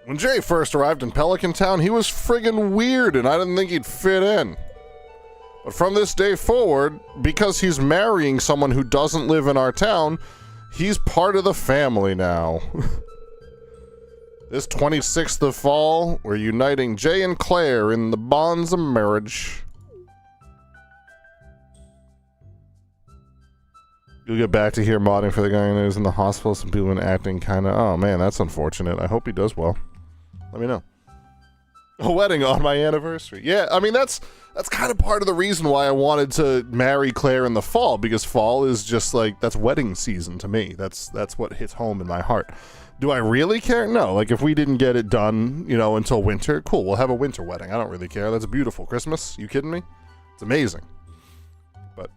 When Jay first arrived in Pelican Town, he was friggin' weird and I didn't think he'd fit in. But from this day forward, because he's marrying someone who doesn't live in our town, he's part of the family now. This 26th of fall, we're uniting Jay and Claire in the bonds of marriage. You'll get back to here modding for the guy who's in the hospital. Some people have been acting kind of... Oh man, that's unfortunate. I hope he does well. Let me know. A wedding on my anniversary. Yeah, I mean, that's kind of part of the reason why I wanted to marry Claire in the fall, because fall is just like, that's wedding season to me. That's what hits home in my heart. Do I really care? No. Like, if we didn't get it done, you know, until winter, cool, we'll have a winter wedding. I don't really care. That's beautiful. Christmas? You kidding me? It's amazing. But...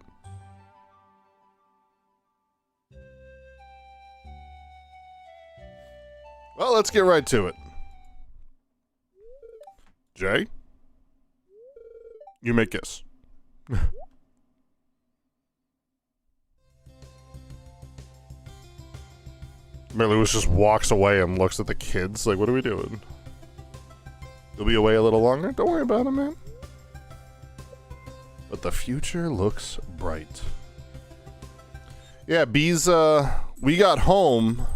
well, let's get right to it. Jay? You may kiss. Mary Lewis just walks away and looks at the kids like, what are we doing? You'll be away a little longer? Don't worry about it, man. But the future looks bright. Yeah, B's, we got home...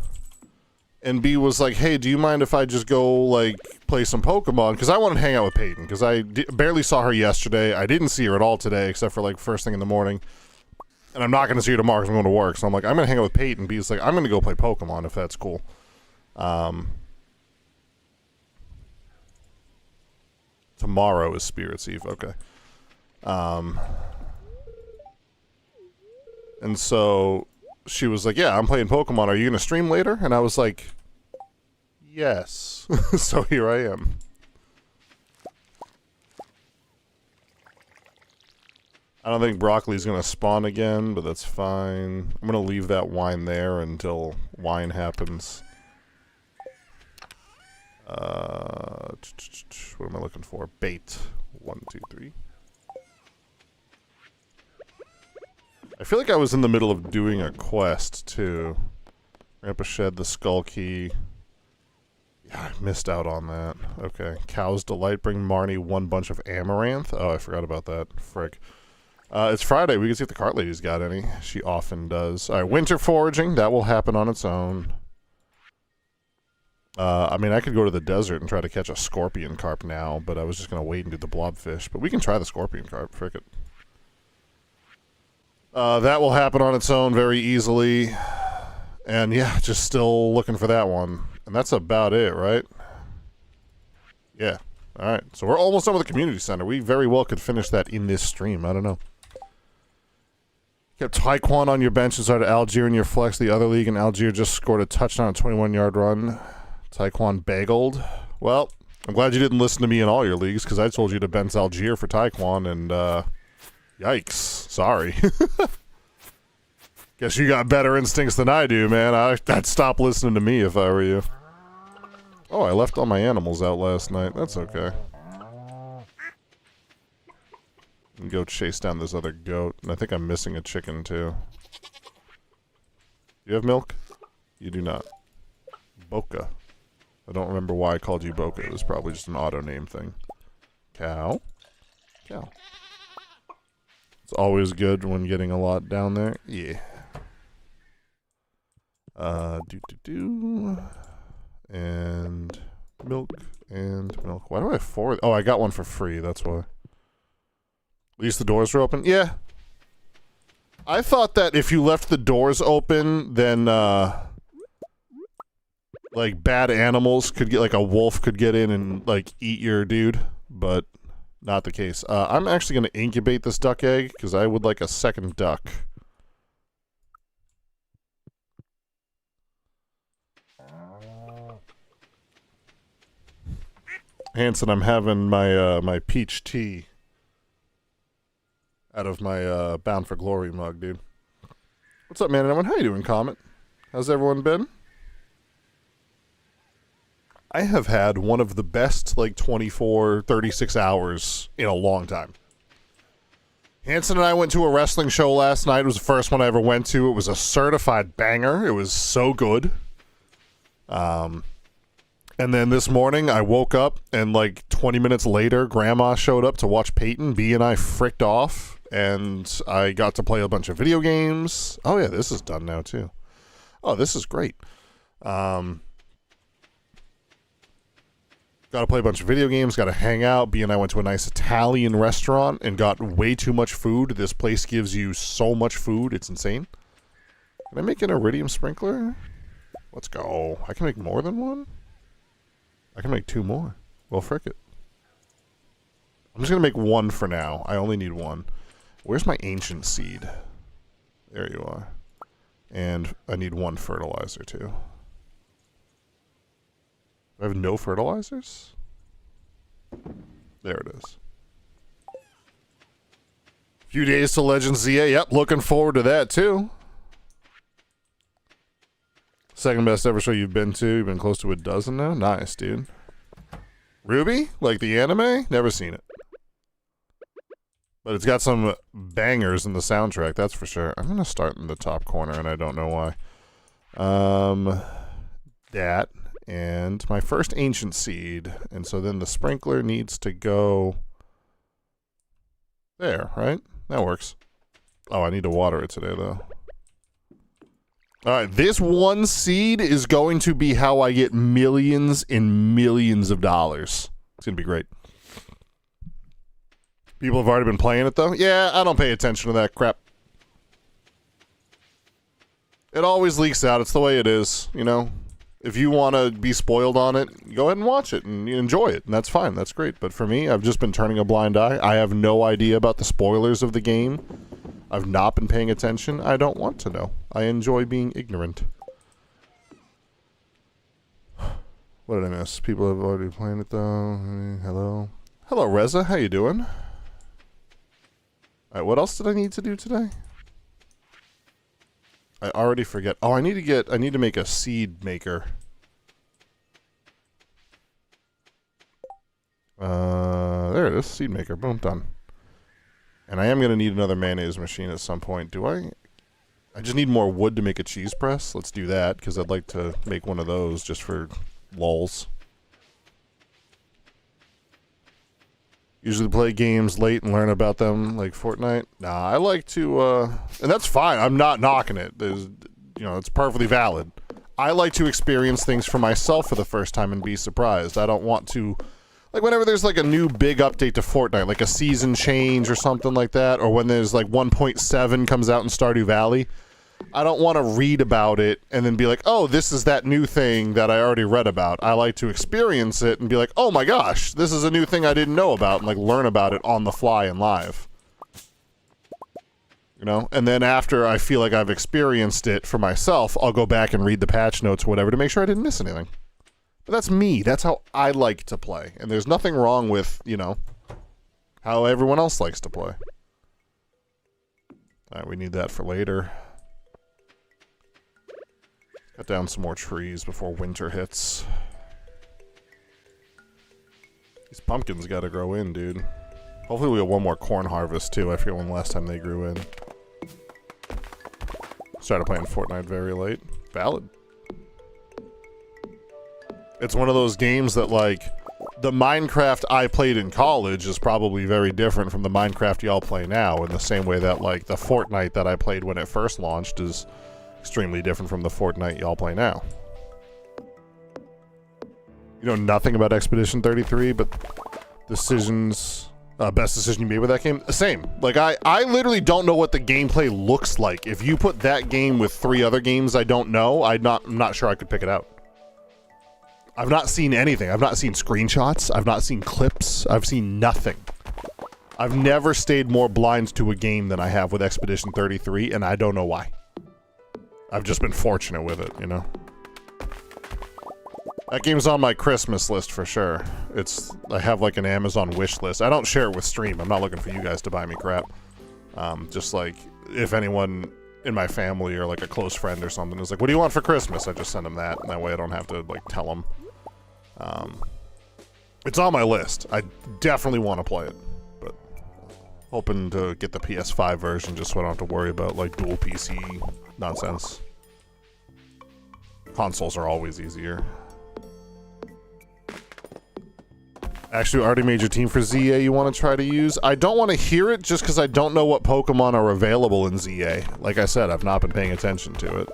and B was like, hey, do you mind if I just go, like, play some Pokemon? Because I wanted to hang out with Peyton, because I barely saw her yesterday. I didn't see her at all today, except for, like, first thing in the morning. And I'm not going to see her tomorrow because I'm going to work. So I'm like, I'm going to hang out with Peyton. B's like, I'm going to go play Pokemon, if that's cool. Tomorrow is Spirits Eve, okay. And so... she was like, yeah, I'm playing Pokemon. Are you going to stream later? And I was like, yes. So here I am. I don't think broccoli's going to spawn again, but that's fine. I'm going to leave that wine there until wine happens. What am I looking for? Bait. 1, 2, 3. I feel like I was in the middle of doing a quest, too. Grandpa shed the skull key. Yeah, I missed out on that. Okay. Cow's Delight. Bring Marnie one bunch of amaranth. Oh, I forgot about that. Frick. It's Friday. We can see if the cart lady's got any. She often does. Alright, winter foraging. That will happen on its own. I mean, I could go to the desert and try to catch a scorpion carp now, but I was just going to wait and do the blobfish. But we can try the scorpion carp. Frick it. That will happen on its own very easily. And yeah, just still looking for that one. And that's about it, right? Yeah. Alright, so we're almost done with the community center. We very well could finish that in this stream. I don't know. Kept Taekwon on your bench and started Algier in your flex. The other league, and Algier just scored a touchdown, a 21-yard run. Taekwon bageled. Well, I'm glad you didn't listen to me in all your leagues, because I told you to bench Algier for Taekwon, and, yikes. Sorry. Guess you got better instincts than I do, man. I'd stop listening to me if I were you. Oh, I left all my animals out last night. That's okay. And go chase down this other goat. And I think I'm missing a chicken, too. You have milk? You do not. Boca. I don't remember why I called you Boca. It was probably just an auto name thing. Cow? Cow. It's always good when getting a lot down there. Yeah. And milk and milk. Why do I have 4? Oh, I got one for free. That's why. At least the doors were open. Yeah. I thought that if you left the doors open, then like bad animals could get, like a wolf could get in and like eat your dude, but not the case. I'm actually going to incubate this duck egg because I would like a second duck. Hanson, I'm having my my peach tea out of my Bound for Glory mug, dude. What's up, man? Everyone, how you doing, Comet? How's everyone been? I have had one of the best, like, 24, 36 hours in a long time. Hanson and I went to a wrestling show last night. It was the first one I ever went to. It was a certified banger. It was so good. And then this morning, I woke up, and like 20 minutes later, Grandma showed up to watch Peyton. B and I fricked off, and I got to play a bunch of video games. Oh yeah, this is done now too. Oh, this is great. Got to play a bunch of video games, got to hang out. B and I went to a nice Italian restaurant and got way too much food. This place gives you so much food, it's insane. Can I make an iridium sprinkler? Let's go. I can make more than one? I can make 2 more. Well, frick it. I'm just going to make 1 for now. I only need 1. Where's my ancient seed? There you are. And I need 1 fertilizer, too. I have no fertilizers? There it is. Few days to Legend ZA. Yep, looking forward to that, too. Second best ever show you've been to. You've been close to a dozen now? Nice, dude. Ruby? Like the anime? Never seen it. But it's got some bangers in the soundtrack, that's for sure. I'm going to start in the top corner, and I don't know why. That. And my first ancient seed. And so then the sprinkler needs to go there, right? That works. Oh, I need to water it today, though. Alright, this 1 seed is going to be how I get millions and millions of dollars. It's going to be great. People have already been playing it, though? Yeah, I don't pay attention to that crap. It always leaks out. It's the way it is, you know? If you want to be spoiled on it, go ahead and watch it and enjoy it, and that's fine. That's great. But for me, I've just been turning a blind eye. I have no idea about the spoilers of the game. I've not been paying attention. I don't want to know. I enjoy being ignorant. What did I miss? People have already played it, though. Hello. Hello, Reza. How you doing? Alright, what else did I need to do today? I already forget. Oh, I need to make a seed maker. There it is. Seed maker. Boom, done. And I am going to need another mayonnaise machine at some point. Do I? I just need more wood to make a cheese press. Let's do that, because I'd like to make one of those just for lulz. Usually play games late and learn about them, like Fortnite. Nah, I like to, and that's fine. I'm not knocking it. There's, it's perfectly valid. I like to experience things for myself for the first time and be surprised. I don't want to, like whenever there's like a new big update to Fortnite, like a season change or something like that, or when there's like 1.7 comes out in Stardew Valley, I don't want to read about it and then be like, oh, this is that new thing that I already read about. I like to experience it and be like, oh my gosh, this is a new thing I didn't know about, and like learn about it on the fly and live. And then after I feel like I've experienced it for myself, I'll go back and read the patch notes or whatever to make sure I didn't miss anything. But that's me. That's how I like to play. And there's nothing wrong with, how everyone else likes to play. Alright, we need that for later. Cut down some more trees before winter hits. These pumpkins gotta grow in, dude. Hopefully we get one more corn harvest, too. I forget when the last time they grew in. Started playing Fortnite very late. Valid. It's one of those games that, like, the Minecraft I played in college is probably very different from the Minecraft y'all play now, in the same way that, like, the Fortnite that I played when it first launched is extremely different from the Fortnite y'all play now. You know nothing about Expedition 33, but decisions... best decision you made with that game? Same. Like, I literally don't know what the gameplay looks like. If you put that game with 3 other games I don't know, I'm not sure I could pick it out. I've not seen anything. I've not seen screenshots. I've not seen clips. I've seen nothing. I've never stayed more blind to a game than I have with Expedition 33, and I don't know why. I've just been fortunate with it, That game's on my Christmas list for sure. I have like an Amazon wish list. I don't share it with Stream. I'm not looking for you guys to buy me crap. Just like, if anyone in my family or like a close friend or something is like, what do you want for Christmas? I just send them that, and that way I don't have to like tell them. It's on my list. I definitely want to play it, but hoping to get the PS5 version just so I don't have to worry about like dual PC nonsense. Consoles are always easier. Actually, already made your team for ZA you want to try to use? I don't want to hear it just because I don't know what Pokemon are available in ZA. Like I said, I've not been paying attention to it.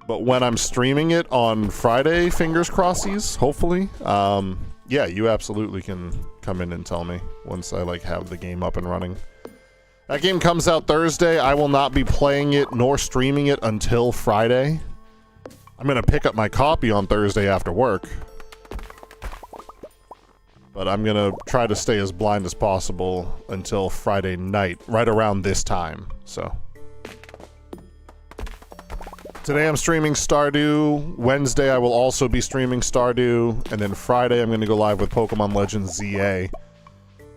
But when I'm streaming it on Friday, fingers crossies, hopefully, yeah, you absolutely can come in and tell me once I, like, have the game up and running. That game comes out Thursday. I will not be playing it nor streaming it until Friday. I'm going to pick up my copy on Thursday after work. But I'm going to try to stay as blind as possible until Friday night, right around this time, so. Today I'm streaming Stardew. Wednesday I will also be streaming Stardew. And then Friday I'm going to go live with Pokemon Legends ZA.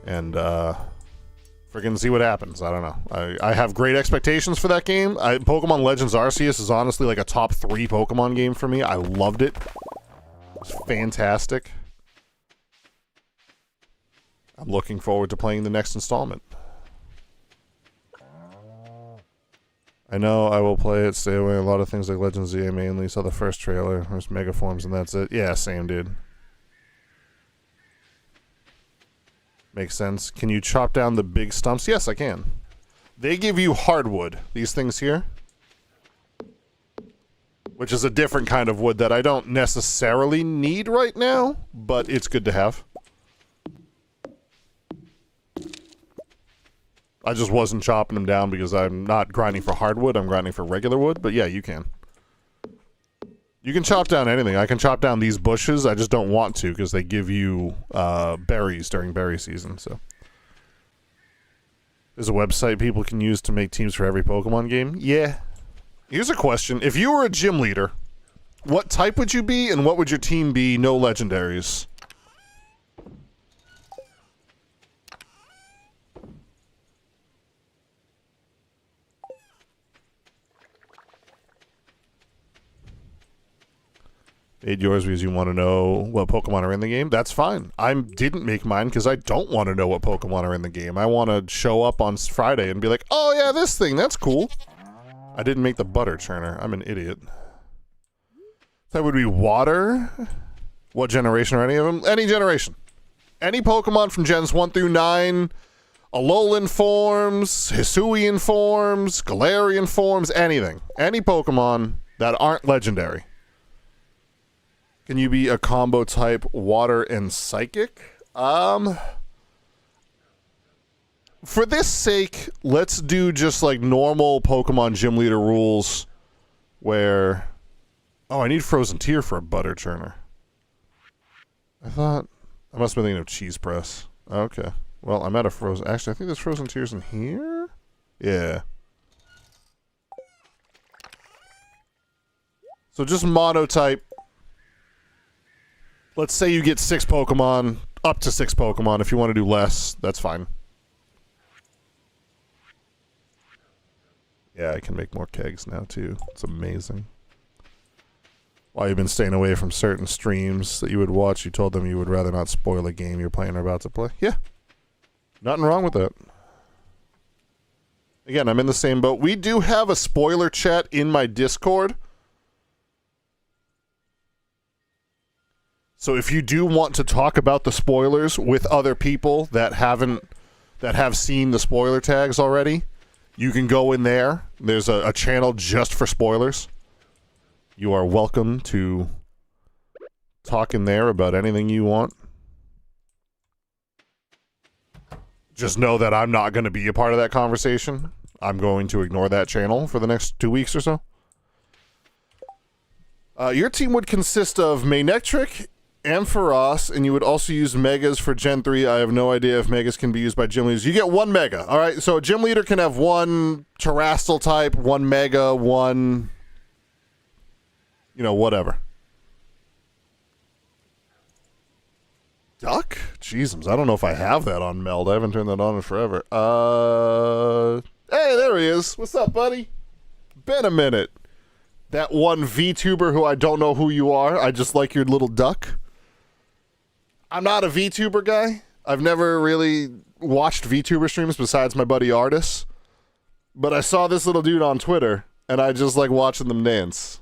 And, friggin' see what happens. I don't know. I have great expectations for that game. Pokemon Legends Arceus is honestly like a top 3 Pokemon game for me. I loved it. It's fantastic. I'm looking forward to playing the next installment. I know I will play it, stay away. A lot of things like Legends ZA mainly. Saw the first trailer. There's Mega Forms and that's it. Yeah, same dude. Makes sense. Can you chop down the big stumps? Yes, I can. They give you hardwood. These things here. Which is a different kind of wood that I don't necessarily need right now, but it's good to have. I just wasn't chopping them down because I'm not grinding for hardwood, I'm grinding for regular wood, but yeah, you can. You can chop down anything. I can chop down these bushes, I just don't want to because they give you berries during berry season, so. There's a website people can use to make teams for every Pokemon game? Yeah. Here's a question. If you were a gym leader, what type would you be and what would your team be, no legendaries? Made yours because you want to know what Pokemon are in the game. That's fine. I didn't make mine because I don't want to know what Pokemon are in the game. I want to show up on Friday and be like, oh yeah, this thing, that's cool. I didn't make the butter churner. I'm an idiot. That would be water. What generation are any of them? Any generation. Any Pokemon from gens 1 through 9. Alolan forms, Hisuian forms, Galarian forms, anything. Any Pokemon that aren't legendary. Can you be a combo type water and psychic? For this sake, let's do just like normal Pokemon gym leader rules where... Oh, I need Frozen Tear for a butter churner. I thought... I must have been thinking of Cheese Press. Okay. Well, I'm out of Frozen... Actually, I think there's Frozen Tears in here? Yeah. So just monotype. Let's say you get 6 Pokemon, up to 6 Pokemon. If you want to do less, that's fine. Yeah, I can make more kegs now, too. It's amazing. While you've been staying away from certain streams that you would watch, you told them you would rather not spoil a game you're playing or about to play. Yeah. Nothing wrong with that. Again, I'm in the same boat. We do have a spoiler chat in my Discord. So if you do want to talk about the spoilers with other people that have seen the spoiler tags already, you can go in there. There's a channel just for spoilers. You are welcome to talk in there about anything you want. Just know that I'm not going to be a part of that conversation. I'm going to ignore that channel for the next 2 weeks or so. Your team would consist of Manectric, Ampharos, and you would also use Megas for Gen 3. I have no idea if Megas can be used by gym leaders. You get 1 Mega, alright? So a gym leader can have 1 Terrestrial type, 1 Mega, 1... You know, whatever. Duck? Jeezums, I don't know if I have that on Meld. I haven't turned that on in forever. Hey, there he is. What's up, buddy? Been a minute. That one VTuber who I don't know who you are. I just like your little duck. I'm not a VTuber guy. I've never really watched VTuber streams besides my buddy Artis. But I saw this little dude on Twitter, and I just like watching them dance.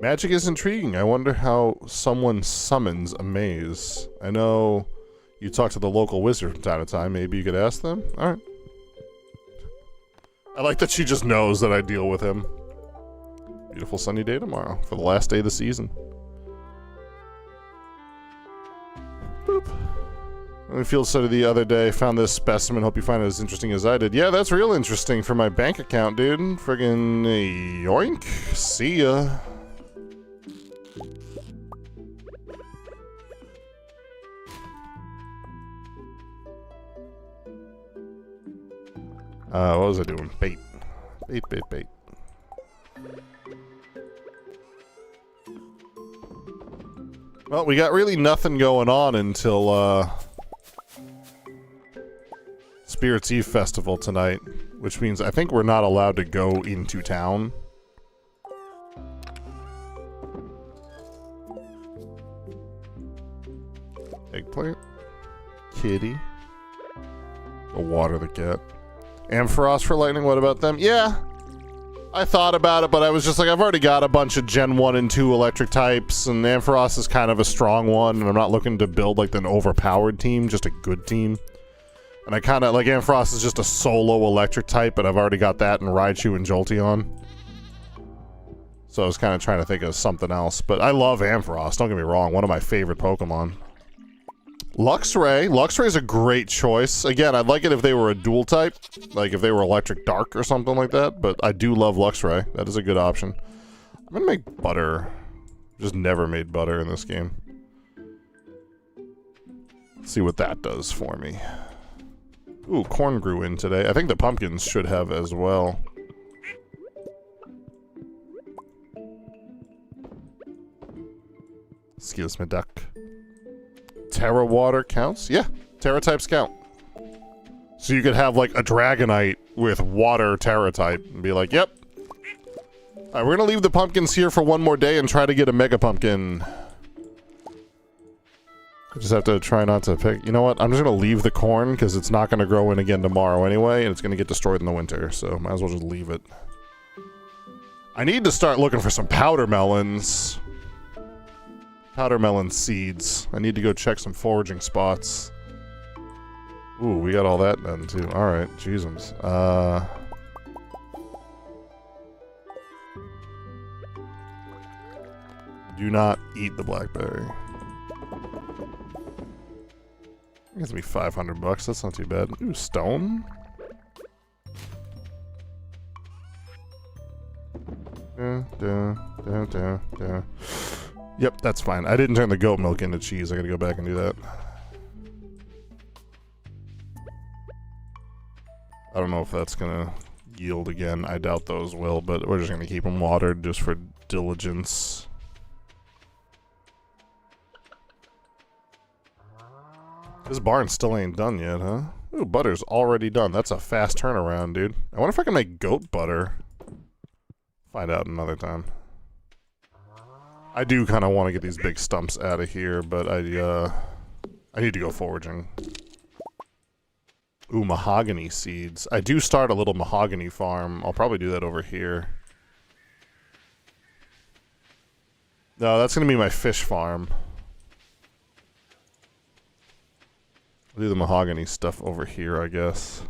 Magic is intriguing. I wonder how someone summons a maze. I know you talk to the local wizard from time to time. Maybe you could ask them? Alright. I like that she just knows that I deal with him. Beautiful sunny day tomorrow for the last day of the season. Boop. I field study the other day, found this specimen, hope you find it as interesting as I did. Yeah, that's real interesting for my bank account, dude. Friggin' yoink. See ya. What was I doing? Bait. Bait, bait, bait. Well, we got really nothing going on until, Spirits Eve Festival tonight, which means I think we're not allowed to go into town. Eggplant. Kitty. Go water the cat. Ampharos for lightning, what about them? Yeah, I thought about it, but I was just like, I've already got a bunch of Gen 1 and 2 electric types, and Ampharos is kind of a strong one, and I'm not looking to build like an overpowered team, just a good team. And I kind of, like, Ampharos is just a solo electric type, but I've already got that in Raichu and Jolteon. So I was kind of trying to think of something else, but I love Ampharos, don't get me wrong, one of my favorite Pokemon. Luxray. Luxray is a great choice. Again, I'd like it if they were a dual type, like if they were Electric Dark or something like that, but I do love Luxray. That is a good option. I'm gonna make butter. Just never made butter in this game. Let's see what that does for me. Ooh, corn grew in today. I think the pumpkins should have as well. Excuse me, duck. Terra water counts? Yeah, Terra types count. So you could have like a Dragonite with water Terra type and be like, yep. Alright, we're gonna leave the pumpkins here for one more day and try to get a Mega Pumpkin. I just have to try not to pick. You know what? I'm just gonna leave the corn because it's not gonna grow in again tomorrow anyway, and it's gonna get destroyed in the winter, so might as well just leave it. I need to start looking for some powder melons. Powder melon seeds. I need to go check some foraging spots. Ooh, we got all that done too. Alright, jeezums. Do not eat the blackberry. It gets me 500 bucks, that's not too bad. Ooh, stone? Yep, that's fine. I didn't turn the goat milk into cheese. I gotta go back and do that. I don't know if that's gonna yield again. I doubt those will, but we're just gonna keep them watered just for diligence. This barn still ain't done yet, huh? Ooh, butter's already done. That's a fast turnaround, dude. I wonder if I can make goat butter. Find out another time. I do kind of want to get these big stumps out of here, but I need to go foraging. Ooh, mahogany seeds. I do start a little mahogany farm. I'll probably do that over here. No, that's going to be my fish farm. I'll do the mahogany stuff over here, I guess.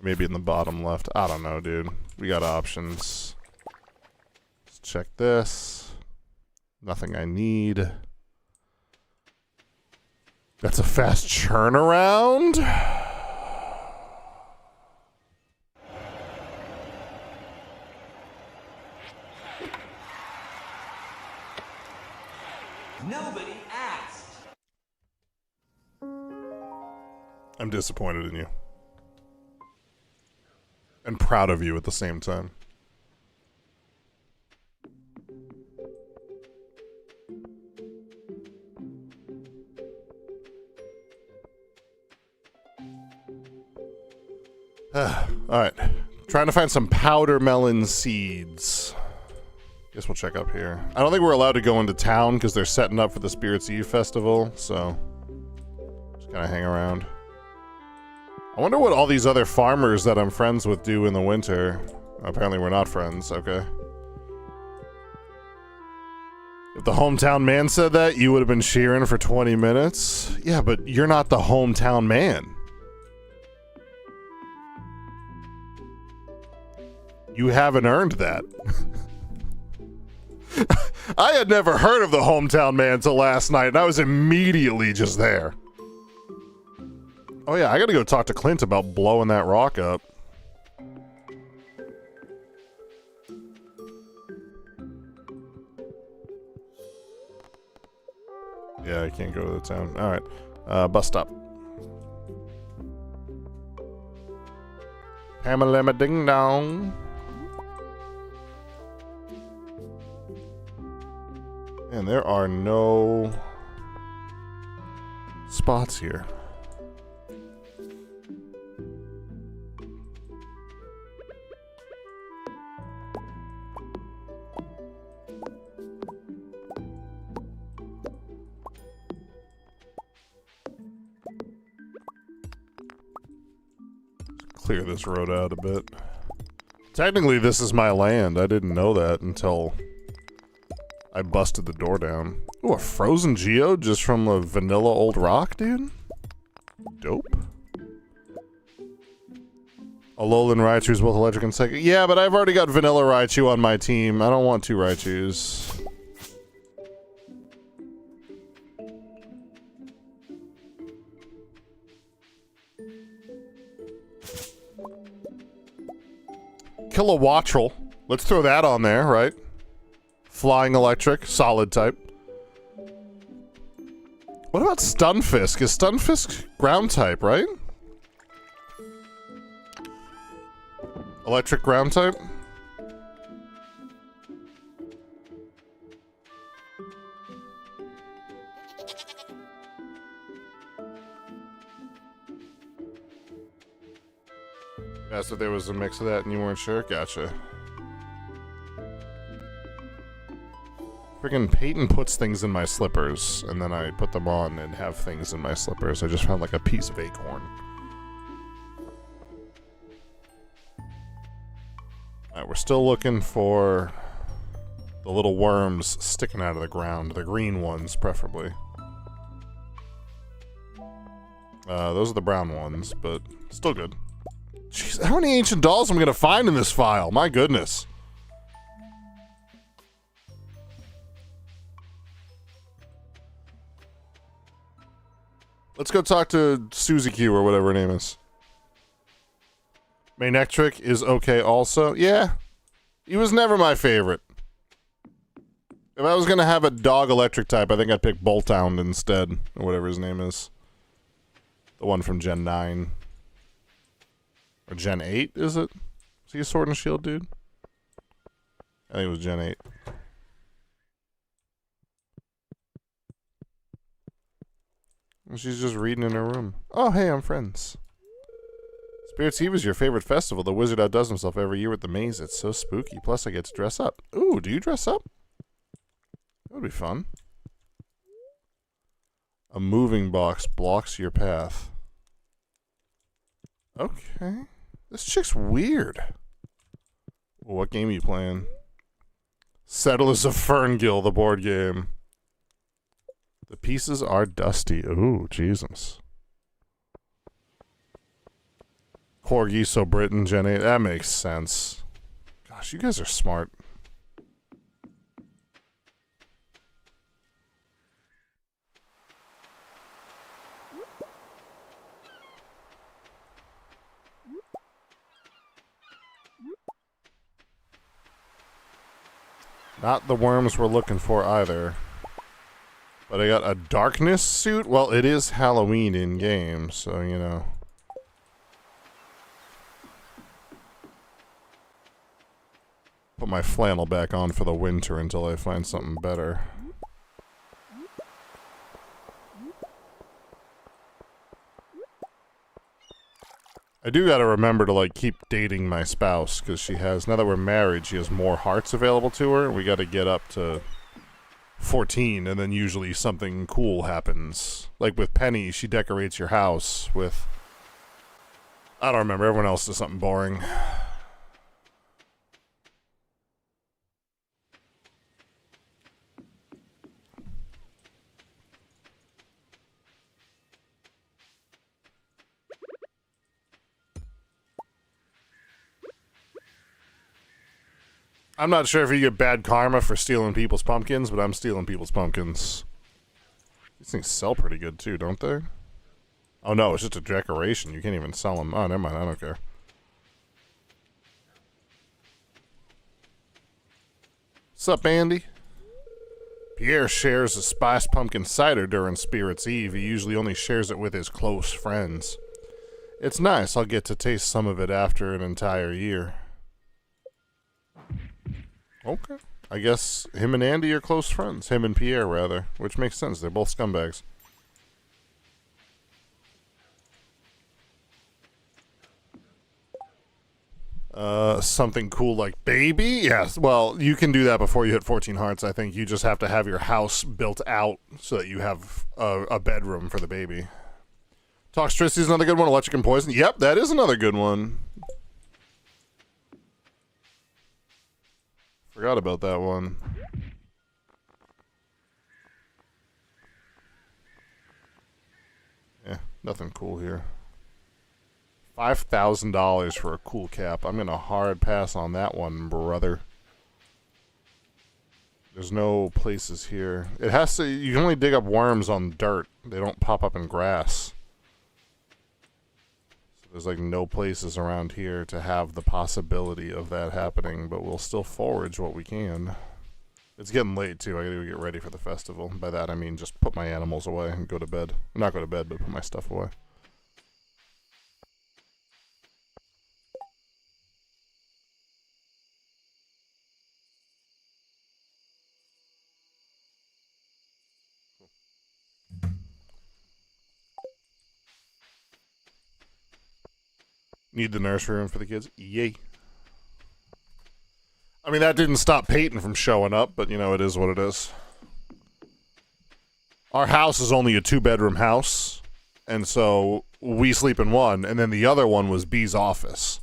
Maybe in the bottom left. I don't know, dude. We got options. Let's check this. Nothing I need. That's a fast turnaround. Nobody asked. I'm disappointed in you. And proud of you at the same time. Alright. Trying to find some powder melon seeds. Guess we'll check up here. I don't think we're allowed to go into town because they're setting up for the Spirits Eve Festival, so just kind of hang around. I wonder what all these other farmers that I'm friends with do in the winter. Apparently we're not friends, okay. If the hometown man said that, you would have been cheering for 20 minutes. Yeah, but you're not the hometown man. You haven't earned that. I had never heard of the hometown man till last night, and I was immediately just there. Oh yeah, I gotta go talk to Clint about blowing that rock up. Yeah, I can't go to the town. Alright. Bus stop. Hammer ding dong. And there are no spots here. Clear this road out a bit. Technically, this is my land. I didn't know that until I busted the door down. Ooh, a frozen geode just from a vanilla old rock, dude? Dope. Alolan Raichu's both electric and psychic. Yeah, but I've already got vanilla Raichu on my team. I don't want two Raichus. Kilowattrel. Let's throw that on there, right? Flying electric, solid type. What about Stunfisk? Is Stunfisk ground type, right? Electric ground type? Yeah, so there was a mix of that and you weren't sure? Gotcha. Friggin' Peyton puts things in my slippers, and then I put them on and have things in my slippers. I just found like a piece of acorn. Alright, we're still looking for the little worms sticking out of the ground. The green ones, preferably. Those are the brown ones, but still good. Jeez, how many ancient dolls am I gonna find in this file? My goodness. Let's go talk to Suzy Q or whatever her name is. Manectric is okay also. Yeah. He was never my favorite. If I was gonna have a dog electric type, I think I'd pick Bolthound instead, or whatever his name is. The one from Gen 9. Or Gen 8, is it? Is he a Sword and Shield dude? I think it was Gen 8. She's just reading in her room. Oh, hey, I'm friends. Spirits Eve is your favorite festival. The wizard outdoes himself every year with the maze. It's so spooky. Plus, I get to dress up. Ooh, do you dress up? That would be fun. A moving box blocks your path. Okay. This chick's weird. What game are you playing? Settlers of Ferngill, the board game. The pieces are dusty. Ooh, Jesus. Corgi, so Britain, Gen 8. That makes sense. Gosh, you guys are smart. Not the worms we're looking for either. But I got a darkness suit? Well, it is Halloween in game, so, you know. Put my flannel back on for the winter until I find something better. I do gotta remember to, like, keep dating my spouse, because she has, now that we're married, she has more hearts available to her. We gotta get up to 14, and then usually something cool happens. Like with Penny, she decorates your house with I don't remember. Everyone else does something boring. I'm not sure if you get bad karma for stealing people's pumpkins, but I'm stealing people's pumpkins. These things sell pretty good too, don't they? Oh no, it's just a decoration. You can't even sell them. Oh, never mind. I don't care. What's up, Andy? Pierre shares a spiced pumpkin cider during Spirit's Eve. He usually only shares it with his close friends. It's nice. I'll get to taste some of it after an entire year. Okay. I guess him and Andy are close friends. Him and Pierre, rather. Which makes sense. They're both scumbags. Something cool like baby? Yes. Well, you can do that before you hit 14 hearts, I think. You just have to have your house built out so that you have a bedroom for the baby. Toxtricity is another good one. Electric and poison. Yep, that is another good one. Forgot about that one. Yeah, nothing cool here. $5,000 for a cool cap. I'm gonna hard pass on that one, brother. There's no places here. It has to. You can only dig up worms on dirt. They don't pop up in grass. So there's like no places around here to have the possibility of that happening. But we'll still forage what we can. It's getting late too. I gotta get ready for the festival. By that I mean just put my animals away and go to bed. Not go to bed, but put my stuff away. Need the nursery room for the kids? Yay. I mean, that didn't stop Peyton from showing up, but, you know, it is what it is. Our house is only a 2-bedroom house, and so we sleep in one, and then the other one was B's office.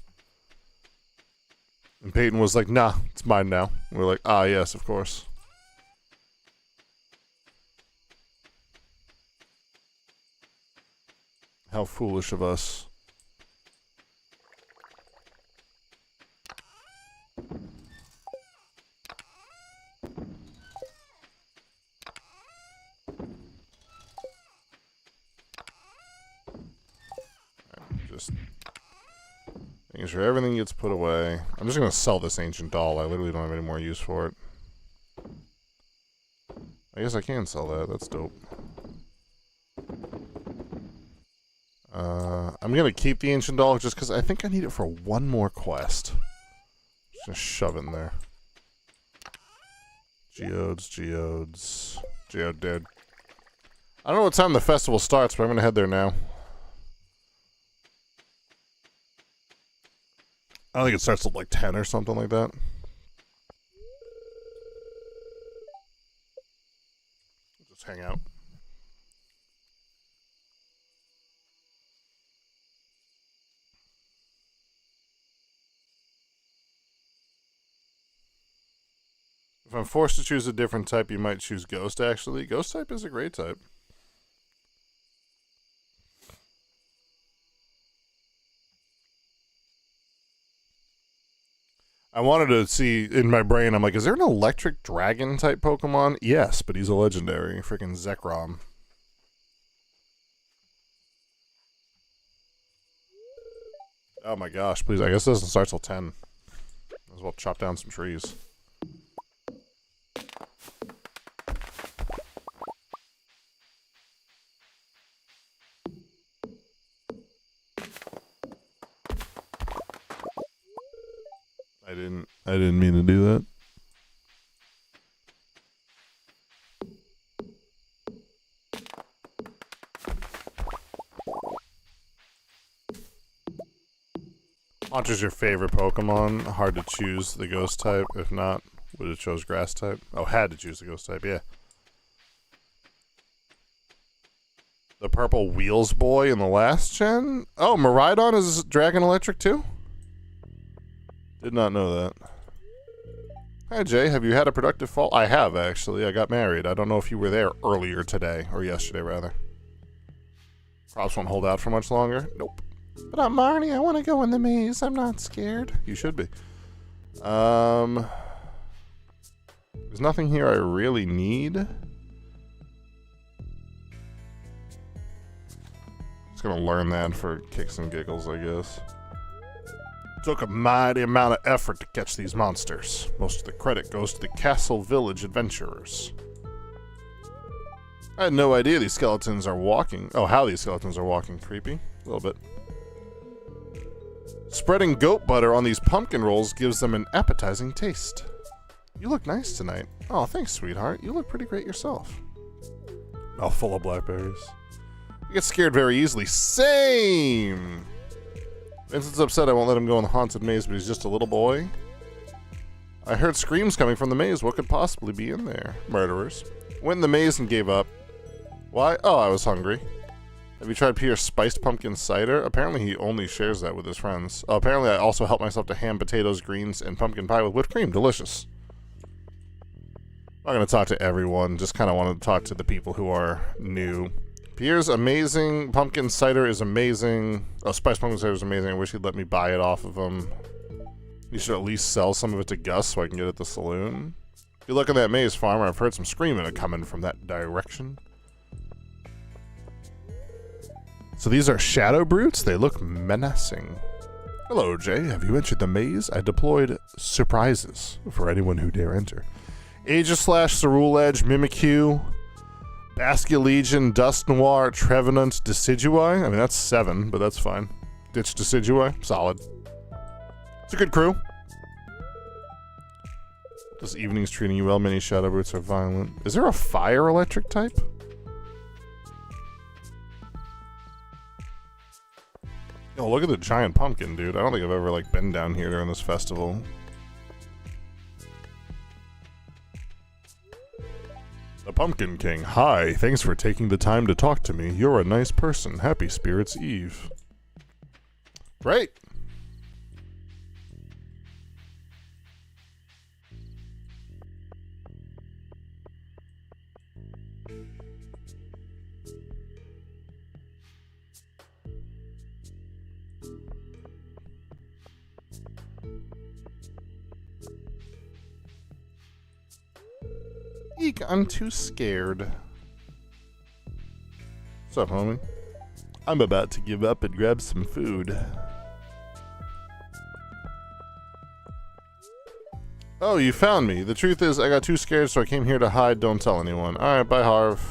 And Peyton was like, nah, it's mine now. We're like, ah, yes, of course. How foolish of us. Just making sure everything gets put away. I'm just going to sell this ancient doll. I literally don't have any more use for it. I guess I can sell that. That's dope. I'm going to keep the ancient doll just because I think I need it for one more quest. Just going to shove it in there. Geode dead. I don't know what time the festival starts, but I'm going to head there now. I think it starts at like 10 or something like that. Just hang out. If I'm forced to choose a different type, you might choose Ghost, actually. Ghost type is a great type. I wanted to see, in my brain, I'm like, is there an electric dragon type Pokemon? Yes, but he's a legendary. Freaking Zekrom. Oh my gosh, please. I guess it doesn't start till 10. Might as well chop down some trees. I didn't mean to do that. Haunter's your favorite Pokemon. Hard to choose the Ghost type. If not, would have chose Grass type. Oh, had to choose the Ghost type, yeah. The purple wheels boy in the last gen? Oh, Miraidon is Dragon Electric too? Did not know that. Hi Jay, have you had a productive fall? I have actually. I got married. I don't know if you were there earlier today, or yesterday rather. Props won't hold out for much longer. Nope. But I'm Marnie, I want to go in the maze. I'm not scared. You should be. There's nothing here I really need. Just gonna learn that for kicks and giggles, I guess. Took a mighty amount of effort to catch these monsters. Most of the credit goes to the Castle Village adventurers. I had no idea these skeletons are walking. Oh, how these skeletons are walking. Creepy. A little bit. Spreading goat butter on these pumpkin rolls gives them an appetizing taste. You look nice tonight. Oh, thanks, sweetheart. You look pretty great yourself. Mouthful of blackberries. I get scared very easily. Same! Vincent's upset I won't let him go in the haunted maze, but he's just a little boy. I heard screams coming from the maze. What could possibly be in there? Murderers. Went in the maze and gave up. Why? Oh, I was hungry. Have you tried Peter's spiced pumpkin cider? Apparently he only shares that with his friends. Oh, apparently I also help myself to ham, potatoes, greens, and pumpkin pie with whipped cream. Delicious. I'm not going to talk to everyone. Just kind of want to talk to the people who are new. Pierre's amazing. Pumpkin cider is amazing. Oh, spiced pumpkin cider is amazing. I wish he'd let me buy it off of him. You should at least sell some of it to Gus so I can get it at the saloon. If you look at that maze farmer, I've heard some screaming coming from that direction. So these are shadow brutes? They look menacing. Hello, Jay. Have you entered the maze? I deployed surprises for anyone who dare enter. Aegislash, Cerule Edge, Mimikyu, Basket Legion, Dust Noir, Trevenant, Decidueye. I mean, that's 7, but that's fine. Ditch Decidueye. Solid. It's a good crew. This evening's treating you well. Many shadow brutes are violent. Is there a fire electric type? Oh, look at the giant pumpkin, dude. I don't think I've ever, like, been down here during this festival. The Pumpkin King. Hi, thanks for taking the time to talk to me. You're a nice person. Happy Spirits Eve. Great. Eek, I'm too scared. What's up, homie? I'm about to give up and grab some food. Oh, you found me. The truth is, I got too scared, so I came here to hide. Don't tell anyone. Alright, bye, Harv.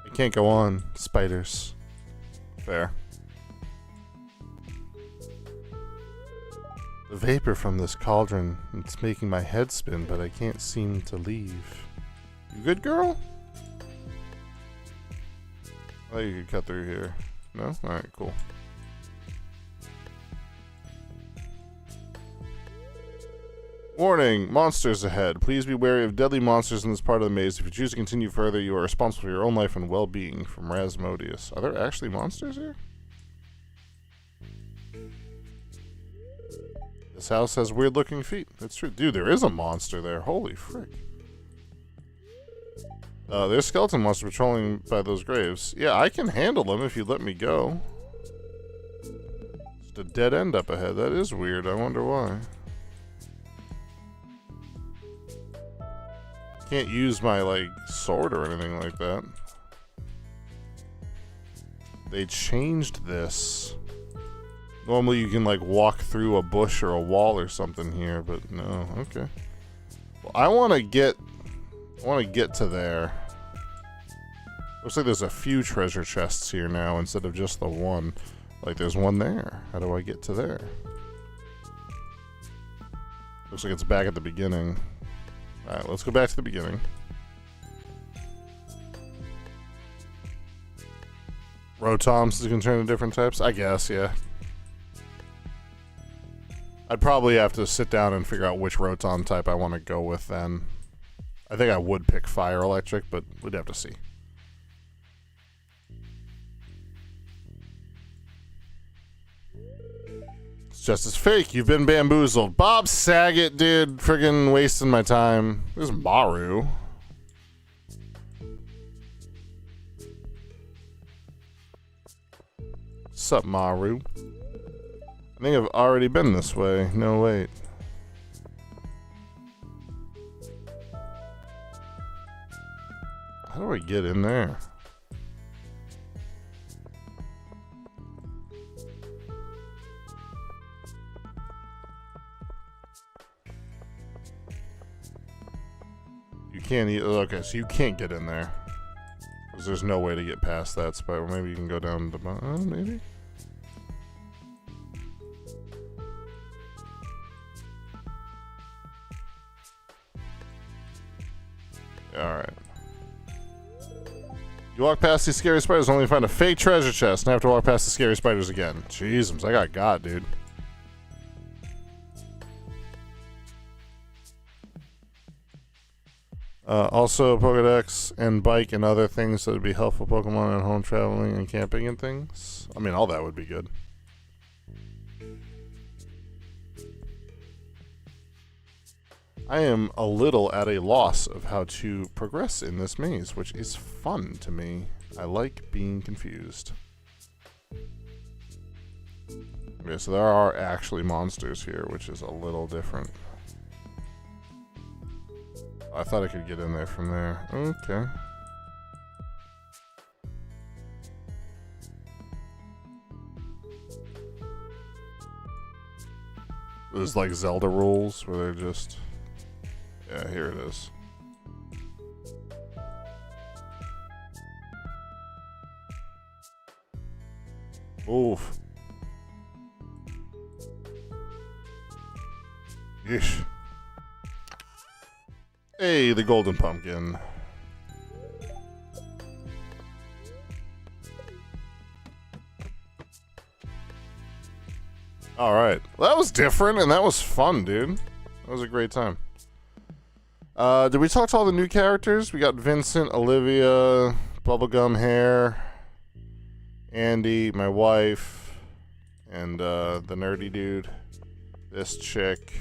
I can't go on. Spiders. Fair. The vapor from this cauldron, it's making my head spin, but I can't seem to leave. You good, girl? Oh, you could cut through here. No? Alright, cool. Warning! Monsters ahead. Please be wary of deadly monsters in this part of the maze. If you choose to continue further, you are responsible for your own life and well-being. From Rasmodius. Are there actually monsters here? This house has weird-looking feet. That's true. Dude, there is a monster there. Holy frick. There's skeleton monsters patrolling by those graves. Yeah, I can handle them if you let me go. Just a dead end up ahead. That is weird. I wonder why. Can't use my, like, sword or anything like that. They changed this. Normally you can, like, walk through a bush or a wall or something here, but no. Okay. Well, I want to get to there. Looks like there's a few treasure chests here now instead of just the one. Like, there's one there. How do I get to there? Looks like it's back at the beginning. Alright, let's go back to the beginning. Rotoms is going to turn into different types? I guess, yeah. I'd probably have to sit down and figure out which Rotom type I want to go with then. I think I would pick Fire Electric, but we'd have to see. It's just as fake. You've been bamboozled. Bob Saget, dude. Friggin' wasting my time. There's Maru. Sup, Maru? I think I've already been this way. No, wait. How do I get in there? You can't eat. Okay, so you can't get in there. Because there's no way to get past that spot. Or maybe you can go down the bottom, maybe? Alright. You walk past these scary spiders only to find a fake treasure chest, and I have to walk past the scary spiders again. Jesus, I got, dude. Also, Pokedex and bike and other things that would be helpful Pokemon at home traveling and camping and things. I mean, all that would be good. I am a little at a loss of how to progress in this maze, which is fun to me. I like being confused. Okay, so there are actually monsters here, which is a little different. I thought I could get in there from there. Okay. There's like Zelda rules where they're just... Yeah, here it is. Oof. Yeesh. Hey, the golden pumpkin. Alright. Well, that was different and that was fun, dude. That was a great time. Did we talk to all the new characters? We got Vincent, Olivia, Bubblegum Hair, Andy, my wife, and the nerdy dude. This chick.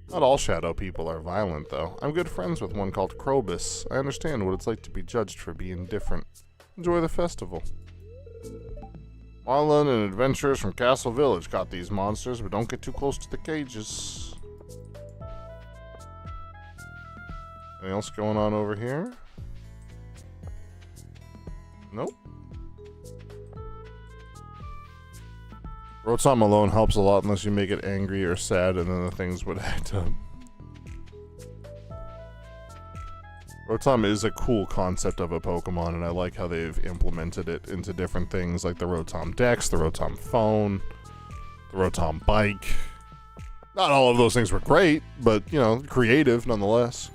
Not all shadow people are violent, though. I'm good friends with one called Krobus. I understand what it's like to be judged for being different. Enjoy the festival. Marlon and adventurers from Castle Village got these monsters, but don't get too close to the cages. Anything else going on over here? Nope. Rotom alone helps a lot unless you make it angry or sad, and then the things would act up. Rotom is a cool concept of a Pokemon, and I like how they've implemented it into different things, like the Rotom Dex, the Rotom Phone, the Rotom Bike. Not all of those things were great, but, you know, creative nonetheless.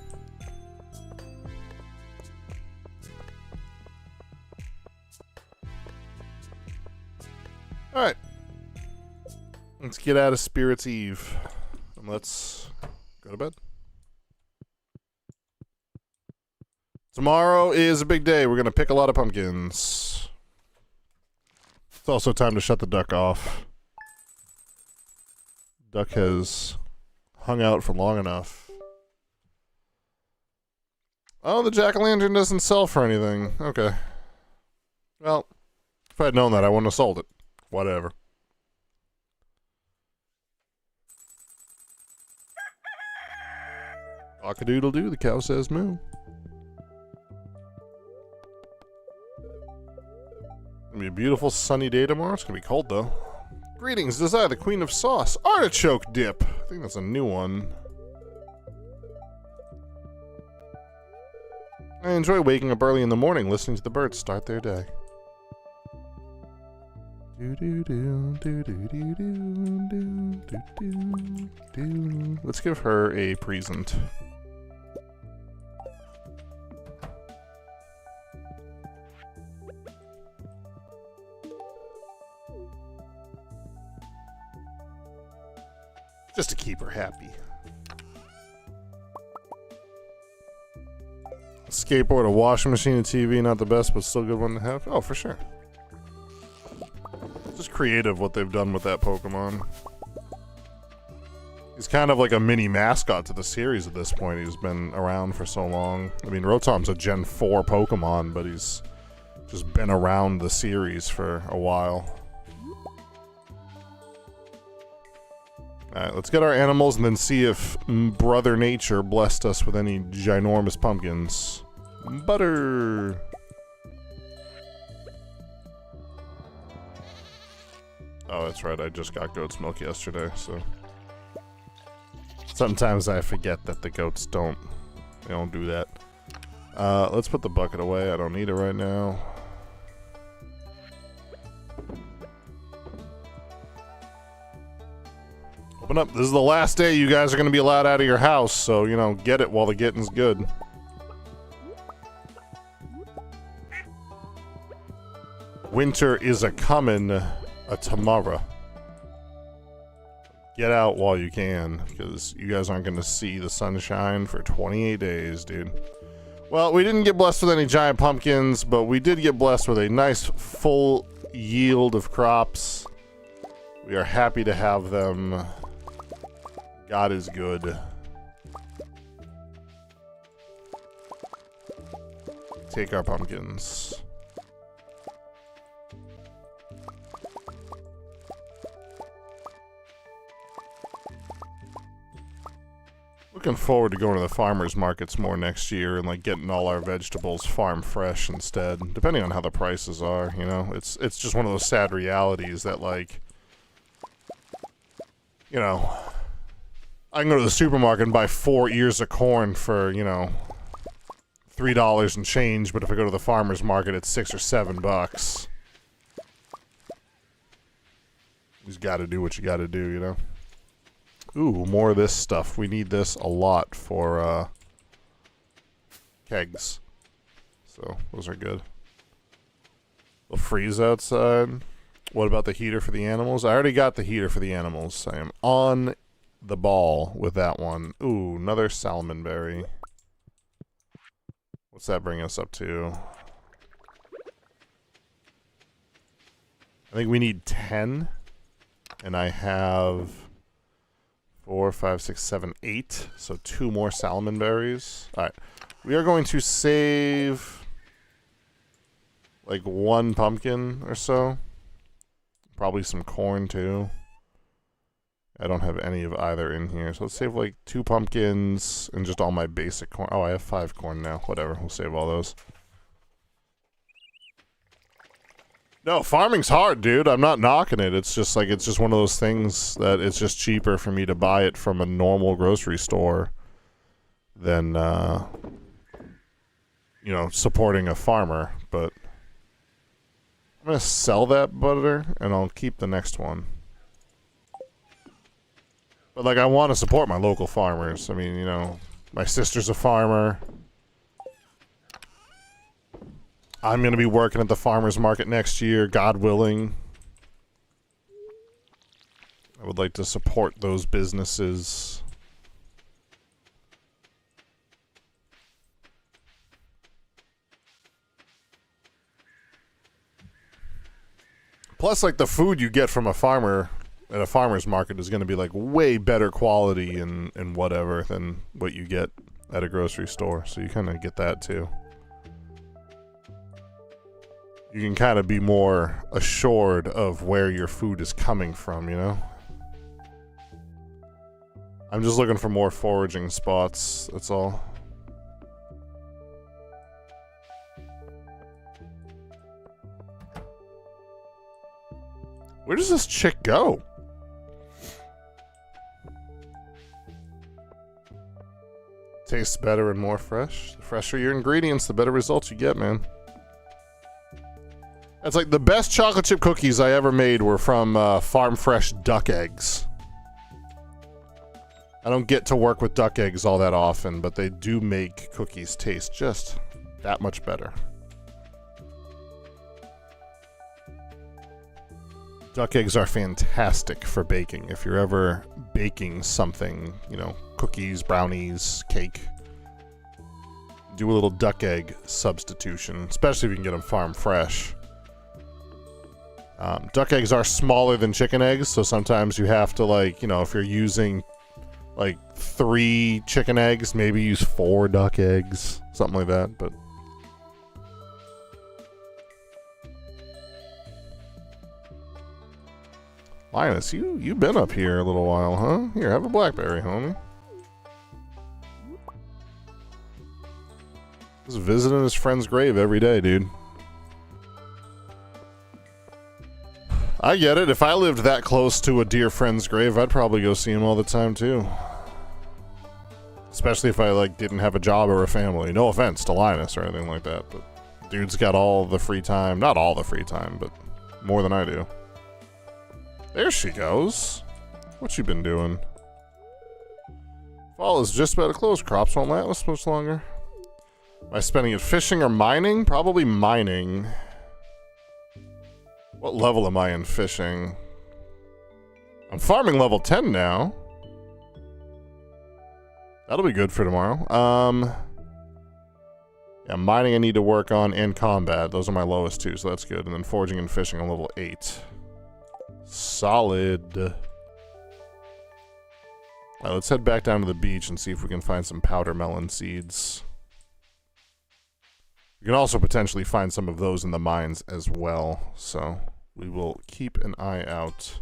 Alright. Let's get out of Spirit's Eve. And let's go to bed. Tomorrow is a big day. We're going to pick a lot of pumpkins. It's also time to shut the duck off. Duck has hung out for long enough. Oh, the jack-o'-lantern doesn't sell for anything. Okay. Well, if I'd known that, I wouldn't have sold it. Whatever. Cock-a-doodle-doo, the cow says moo. Gonna be a beautiful sunny day tomorrow. It's gonna be cold though. Greetings, Desire, the Queen of Sauce. Artichoke dip. I think that's a new one. I enjoy waking up early in the morning listening to the birds start their day. Let's give her a present. Just to keep her happy. A skateboard, a washing machine, a TV, not the best, but still a good one to have. Oh, for sure. Just creative what they've done with that Pokemon. He's kind of like a mini mascot to the series at this point. He's been around for so long. I mean, Rotom's a Gen 4 Pokemon, but he's just been around the series for a while. Alright, let's get our animals and then see if Brother Nature blessed us with any ginormous pumpkins. Butter! Oh, that's right, I just got goat's milk yesterday, so... Sometimes I forget that the goats don't do that. Let's put the bucket away. I don't need it right now. Open up. This is the last day you guys are going to be allowed out of your house, so, get it while the getting's good. Winter is a-comin' tomorrow. Get out while you can, because you guys aren't going to see the sunshine for 28 days, dude. Well, we didn't get blessed with any giant pumpkins, but we did get blessed with a nice full yield of crops. We are happy to have them. God is good. Take our pumpkins. Looking forward to going to the farmers markets more next year and like getting all our vegetables farm fresh instead, depending on how the prices are. It's just one of those sad realities that, like, I can go to the supermarket and buy 4 ears of corn for $3 and change, but if I go to the farmers market, it's $6 or $7. You just got to do what you got to do, Ooh, more of this stuff. We need this a lot for, kegs. So, those are good. They'll freeze outside. What about the heater for the animals? I already got the heater for the animals. I am on the ball with that one. Ooh, another salmon berry. What's that bring us up to? I think we need 10. And I have... 4, 5, 6, 7, 8. So 2 more salmon berries. Alright. We are going to save like 1 pumpkin or so. Probably some corn too. I don't have any of either in here. So let's save like 2 pumpkins and just all my basic corn. Oh, I have 5 corn now. Whatever. We'll save all those. No, farming's hard, dude. I'm not knocking it. It's just one of those things that it's just cheaper for me to buy it from a normal grocery store than, supporting a farmer. But I'm going to sell that butter, and I'll keep the next one. But, like, I want to support my local farmers. I mean, my sister's a farmer. I'm going to be working at the farmer's market next year, God willing. I would like to support those businesses. Plus, like, the food you get from a farmer at a farmer's market is going to be, like, way better quality and whatever than what you get at a grocery store. So you kind of get that, too. You can kind of be more assured of where your food is coming from, I'm just looking for more foraging spots, that's all. Where does this chick go? Tastes better and more fresh. The fresher your ingredients, the better results you get, man. That's like the best chocolate chip cookies I ever made were from Farm Fresh duck eggs. I don't get to work with duck eggs all that often, but they do make cookies taste just that much better. Duck eggs are fantastic for baking. If you're ever baking something, you know, cookies, brownies, cake, do a little duck egg substitution, especially if you can get them farm fresh. Duck eggs are smaller than chicken eggs, so sometimes you have to, like, you know, if you're using like 3 chicken eggs, maybe use 4 duck eggs, something like that, but Linus, you've been up here a little while, huh? Here, have a blackberry, homie. Just visiting his friend's grave every day, dude. I get it. If I lived that close to a dear friend's grave, I'd probably go see him all the time, too. Especially if I, like, didn't have a job or a family. No offense to Linus or anything like that, but dude's got all the free time. Not all the free time, but more than I do. There she goes. What you been doing? Fall is just about to close. Crops won't last much longer. Am I spending it fishing or mining? Probably mining. What level am I in fishing? I'm farming level 10 now. That'll be good for tomorrow. Yeah, mining I need to work on, and combat. Those are my lowest two, so that's good. And then foraging and fishing on level 8. Solid. Alright, let's head back down to the beach and see if we can find some powder melon seeds. We can also potentially find some of those in the mines as well, so we will keep an eye out.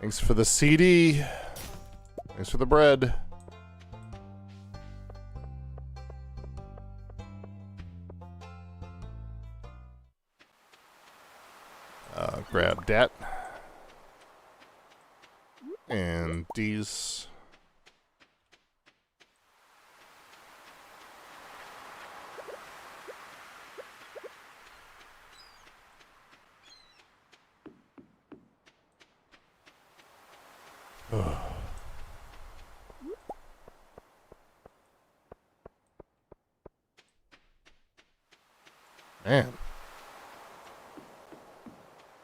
Thanks for the CD. Thanks for the bread. Grab that. And these. Man.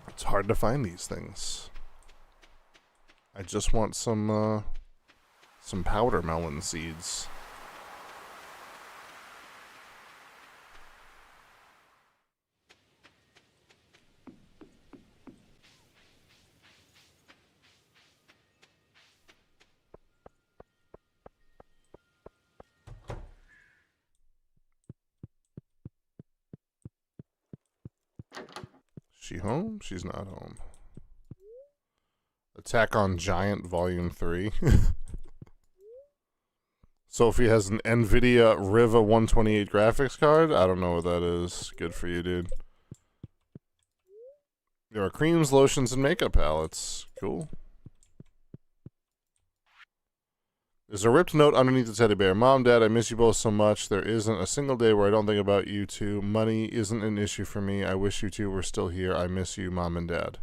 It's hard to find these things. I just want some powder melon seeds. She home? She's not home. Attack on Giant Volume 3. Sophie has an NVIDIA Riva 128 graphics card. I don't know what that is. Good for you, dude. There are creams, lotions, and makeup palettes. Cool. There's a ripped note underneath the teddy bear. Mom, Dad, I miss you both so much. There isn't a single day where I don't think about you two. Money isn't an issue for me. I wish you two were still here. I miss you, Mom and Dad.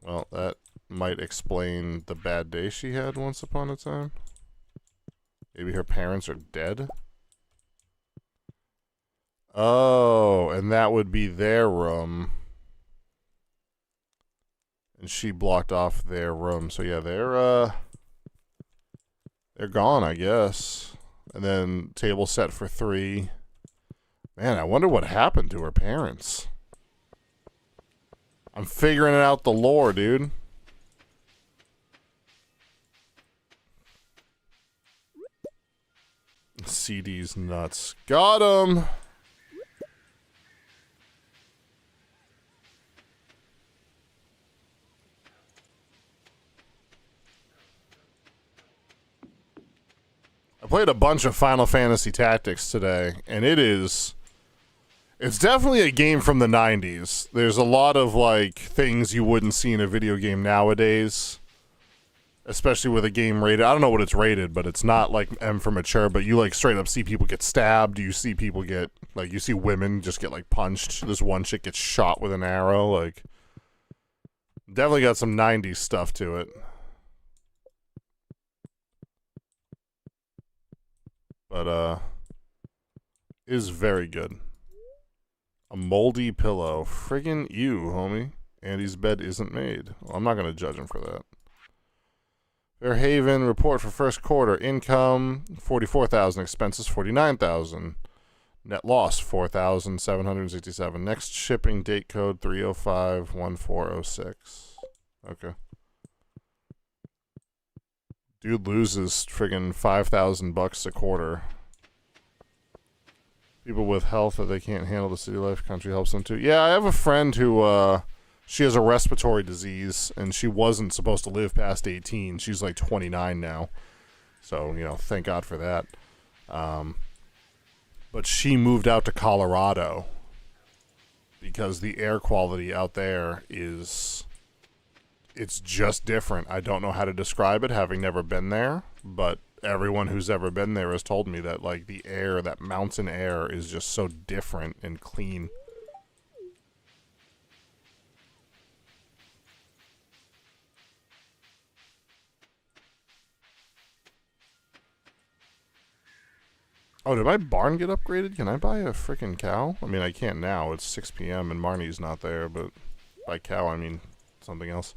Well, that might explain the bad day she had once upon a time. Maybe her parents are dead? Oh, and that would be their room. And she blocked off their room. So yeah, they're gone, I guess. And then table set for 3. Man, I wonder what happened to her parents. I'm figuring out the lore, dude. CD's nuts. Got him! I played a bunch of Final Fantasy Tactics today, and it's definitely a game from the 90s. There's a lot of, like, things you wouldn't see in a video game nowadays, especially with a game rated. I don't know what it's rated, but it's not, like, M for mature, but you, like, straight up see people get stabbed. You see people get, like, you see women just get, like, punched. This one chick gets shot with an arrow, like, definitely got some 90s stuff to it. But, is very good. A moldy pillow. Friggin' you, homie. Andy's bed isn't made. Well, I'm not going to judge him for that. Fairhaven report for first quarter. Income 44,000. Expenses 49,000. Net loss 4,767. Next shipping date code 3051406. Okay. Dude loses friggin' $5,000 a quarter. People with health that they can't handle the city life, country helps them too. Yeah, I have a friend who she has a respiratory disease and she wasn't supposed to live past 18. She's like 29 now. So, you know, thank God for that. But she moved out to Colorado because the air quality out there is, it's just different. I don't know how to describe it, having never been there, but everyone who's ever been there has told me that, like, the air, that mountain air is just so different and clean. Oh, did my barn get upgraded? Can I buy a freaking cow? I mean, I can't now. It's 6 p.m. and Marnie's not there, but by cow, I mean something else.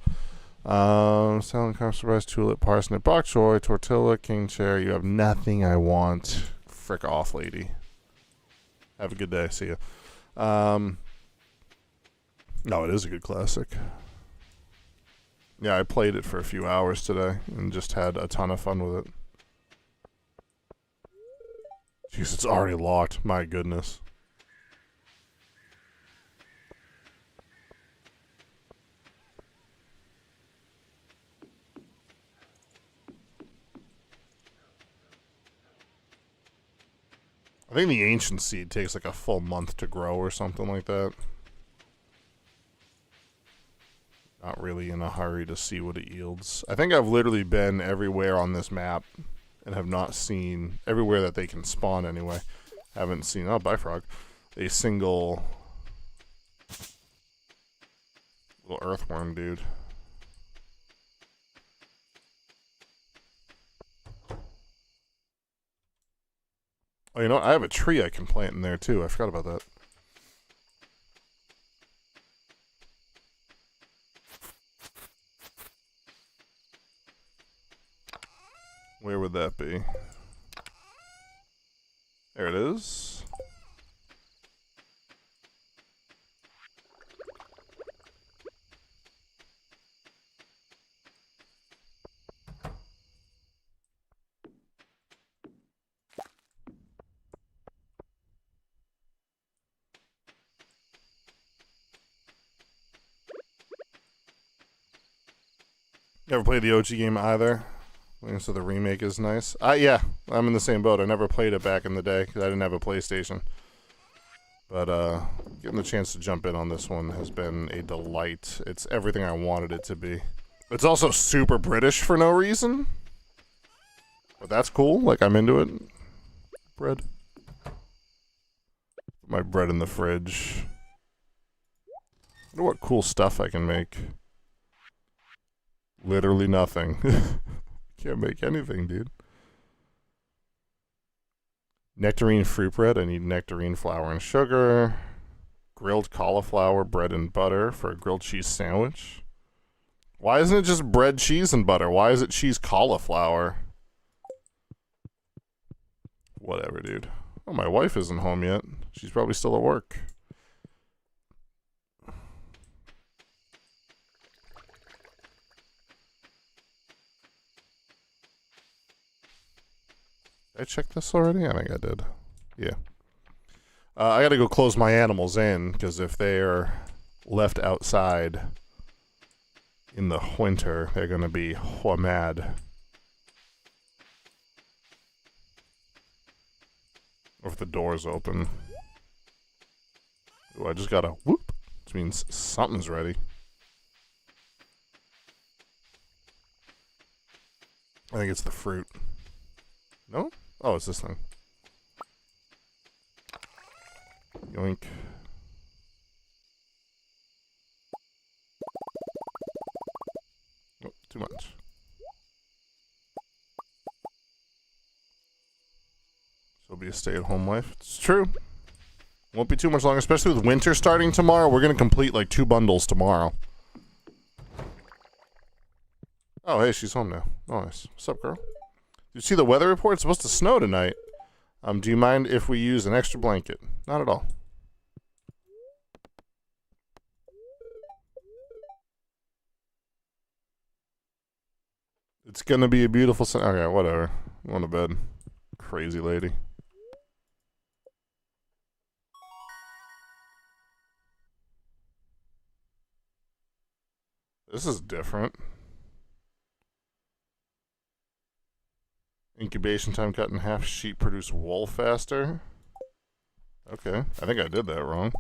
Selling surprise, tulip, parsnip, bok choy, tortilla, king chair. You have nothing I want. Frick off, lady. Have a good day. See ya. No, it is a good classic. Yeah, I played it for a few hours today and just had a ton of fun with it. Jeez, it's already locked. My goodness. I think the ancient seed takes like a full month to grow or something like that. Not really in a hurry to see what it yields. I think I've literally been everywhere on this map and have not seen, everywhere that they can spawn anyway. Haven't seen, oh, bye frog, a single little earthworm dude. Oh, you know what? I have a tree I can plant in there too. I forgot about that. Where would that be? There it is. Never played the OG game either. So the remake is nice. Yeah, I'm in the same boat. I never played it back in the day because I didn't have a PlayStation. But getting the chance to jump in on this one has been a delight. It's everything I wanted it to be. It's also super British for no reason. But that's cool. Like, I'm into it. Bread. Put my bread in the fridge. I wonder what cool stuff I can make. Literally nothing. Can't make anything, dude. Nectarine fruit bread. I need nectarine flour and sugar. Grilled cauliflower bread and butter for a grilled cheese sandwich. Why isn't it just bread, cheese, and butter? Why is it cheese cauliflower? Whatever, dude. Oh, my wife isn't home yet. She's probably still at work. Did I check this already? I think I did. Yeah. I gotta go close my animals in, because if they're left outside in the winter, they're gonna be mad. Or if the door's open. Ooh, I just got a whoop, which means something's ready. I think it's the fruit. No? Oh, it's this thing. Yoink. Oh, too much. She'll be a stay-at-home wife. It's true. Won't be too much longer, especially with winter starting tomorrow. We're going to complete like 2 bundles tomorrow. Oh, hey, she's home now. Nice. What's up, girl? You see the weather report? It's supposed to snow tonight. Do you mind if we use an extra blanket? Not at all. It's gonna be a beautiful sun. Okay, whatever. I'm going to bed. Crazy lady. This is different. Incubation time cut in half. Sheep produce wool faster. Okay, I think I did that wrong.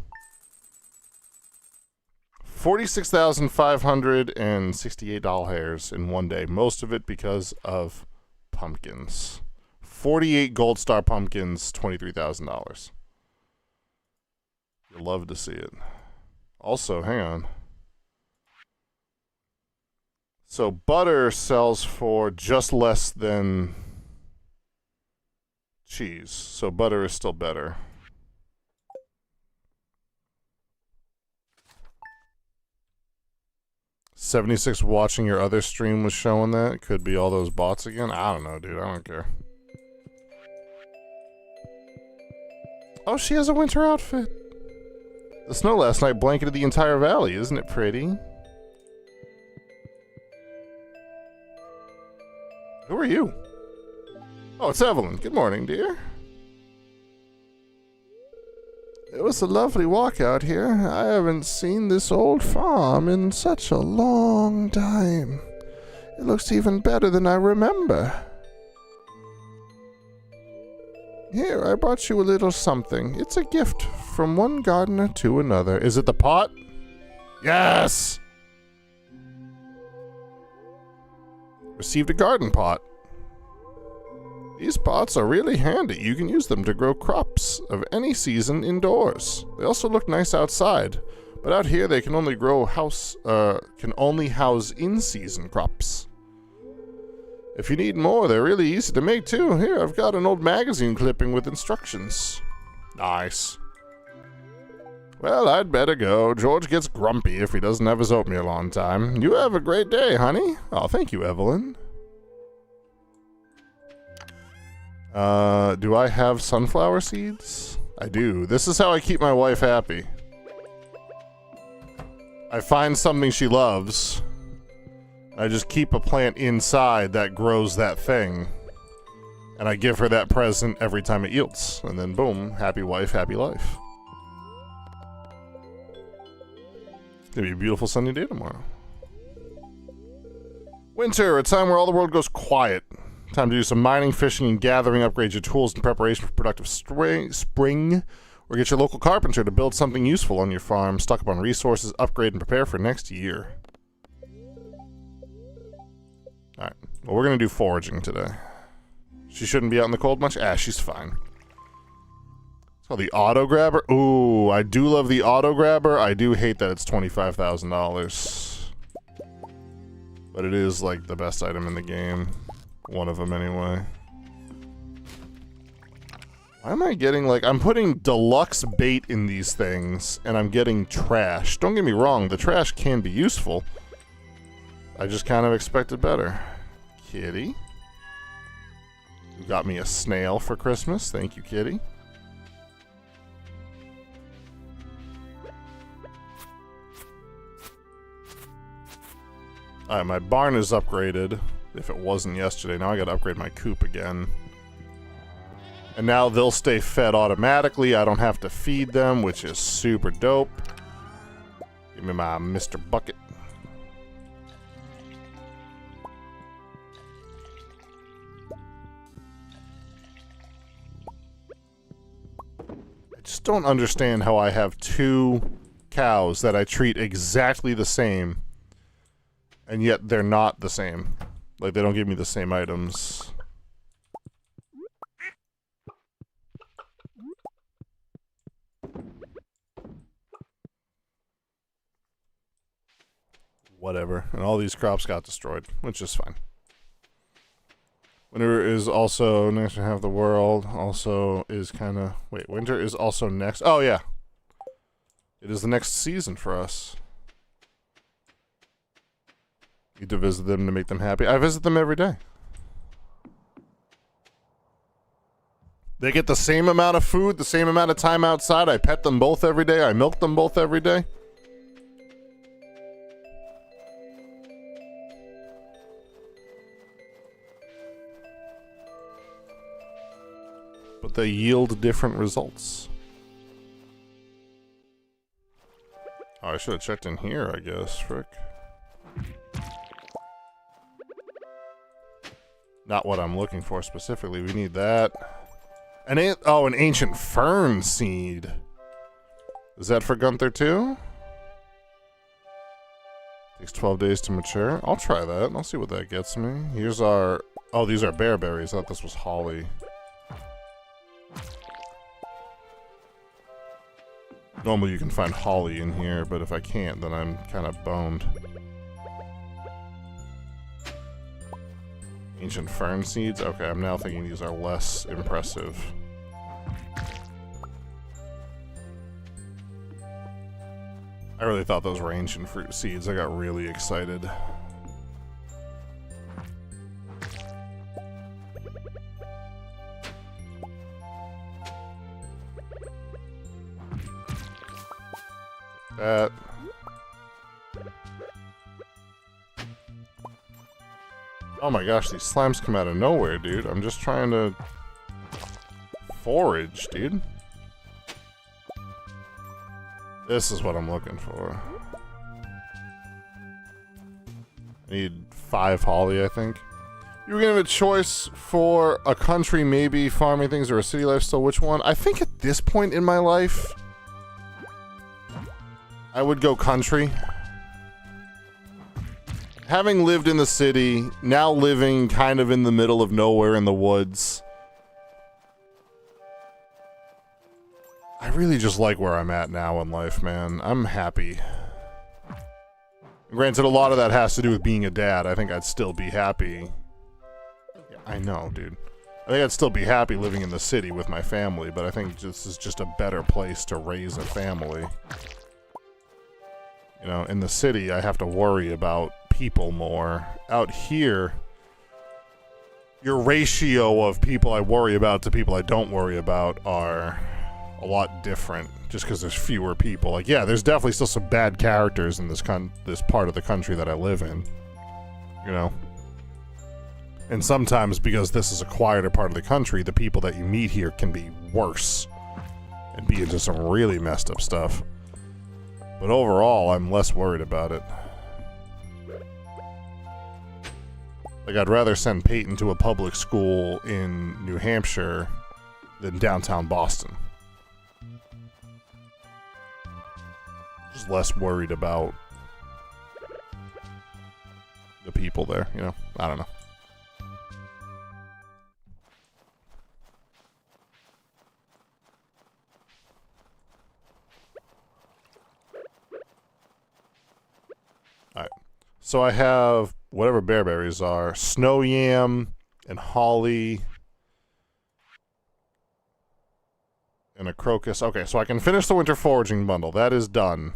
46,568 doll hairs in one day. Most of it because of pumpkins. 48 gold star pumpkins, $23,000. You'll love to see it. Also, hang on. So butter sells for just less than cheese. So butter is still better. $76 watching your other stream was showing that. Could be all those bots again. I don't know, dude. I don't care. Oh, she has a winter outfit. The snow last night blanketed the entire valley. Isn't it pretty? Who are you? Oh, it's Evelyn. Good morning, dear. It was a lovely walk out here. I haven't seen this old farm in such a long time. It looks even better than I remember. Here, I brought you a little something. It's a gift from one gardener to another. Is it the pot? Yes! Received a garden pot. These pots are really handy. You can use them to grow crops of any season indoors. They also look nice outside, but out here they can only house in-season crops. If you need more, they're really easy to make too. Here, I've got an old magazine clipping with instructions. Nice. Well, I'd better go. George gets grumpy if he doesn't have his oatmeal on time. You have a great day, honey. Oh, thank you, Evelyn. Do I have sunflower seeds? I do. This is how I keep my wife happy. I find something she loves. I just keep a plant inside that grows that thing. And I give her that present every time it yields. And then boom, happy wife, happy life. It's gonna be a beautiful sunny day tomorrow. Winter, a time where all the world goes quiet. Time to do some mining, fishing, and gathering, upgrade your tools in preparation for productive spring, or get your local carpenter to build something useful on your farm, stock up on resources, upgrade, and prepare for next year. Alright, well, we're going to do foraging today. She shouldn't be out in the cold much? Ah, she's fine. It's called the Auto Grabber. Ooh, I do love the Auto Grabber. I do hate that it's $25,000. But it is, like, the best item in the game. One of them, anyway. Why am I getting, like... I'm putting deluxe bait in these things, and I'm getting trash. Don't get me wrong, the trash can be useful. I just kind of expected better. Kitty. You got me a snail for Christmas. Thank you, Kitty. Alright, my barn is upgraded. If it wasn't yesterday. Now I gotta upgrade my coop again. And now they'll stay fed automatically. I don't have to feed them, which is super dope. Give me my Mr. Bucket. I just don't understand how I have 2 cows that I treat exactly the same, and yet they're not the same. Like, they don't give me the same items. Whatever. And all these crops got destroyed, which is fine. Winter is also next to half the world. Also is kind of... Wait, winter is also next... Oh, yeah. It is the next season for us. Need to visit them to make them happy. I visit them every day. They get the same amount of food, the same amount of time outside. I pet them both every day. I milk them both every day. But they yield different results. Oh, I should have checked in here, I guess. Frick. Not what I'm looking for specifically. We need that. An ancient fern seed. Is that for Gunther too? Takes 12 days to mature. I'll try that. I'll see what that gets me. Here's our... Oh, these are bear berries. I thought this was holly. Normally you can find holly in here, but if I can't, then I'm kind of boned. Ancient fern seeds? Okay, I'm now thinking these are less impressive. I really thought those were ancient fruit seeds. I got really excited. That. Oh my gosh, these slimes come out of nowhere, dude. I'm just trying to forage, dude. This is what I'm looking for. I need 5 holly, I think. You were given a choice for a country, maybe farming things, or a city lifestyle. Which one? I think at this point in my life, I would go country. Having lived in the city, now living kind of in the middle of nowhere in the woods, I really just like where I'm at now in life, man. I'm happy. Granted, a lot of that has to do with being a dad. I think I'd still be happy. Yeah, I know, dude. I think I'd still be happy living in the city with my family, but I think this is just a better place to raise a family. You know, in the city, I have to worry about people more. Out here, your ratio of people I worry about to people I don't worry about are a lot different, just because there's fewer people. Like, yeah, there's definitely still some bad characters in this part of the country that I live in. You know? And sometimes, because this is a quieter part of the country, the people that you meet here can be worse and be into some really messed up stuff. But overall, I'm less worried about it. Like, I'd rather send Peyton to a public school in New Hampshire than downtown Boston. Just less worried about the people there, you know? I don't know. Alright. So I have whatever bear berries are, snow yam and holly and a crocus. Okay, so I can finish the winter foraging bundle. That is done.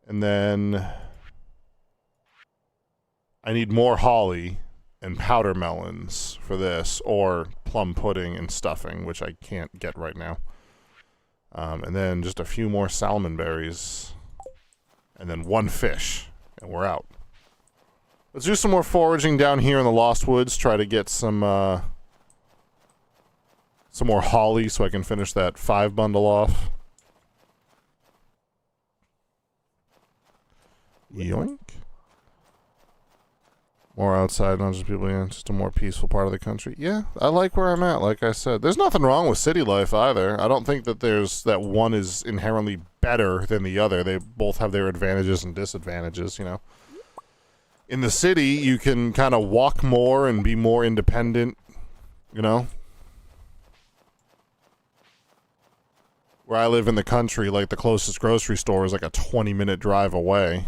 And then I need more holly and powder melons for this, or plum pudding and stuffing, which I can't get right now. And then just a few more salmon berries. And then 1 fish, and we're out. Let's do some more foraging down here in the Lost Woods. Try to get some more holly so I can finish that 5 bundle off. Yoink. More outside, not just people in, just a more peaceful part of the country. Yeah, I like where I'm at, like I said. There's nothing wrong with city life either. I don't think that that one is inherently better than the other. They both have their advantages and disadvantages, you know. In the city, you can kind of walk more and be more independent, you know. Where I live in the country, like the closest grocery store is like a 20-minute drive away.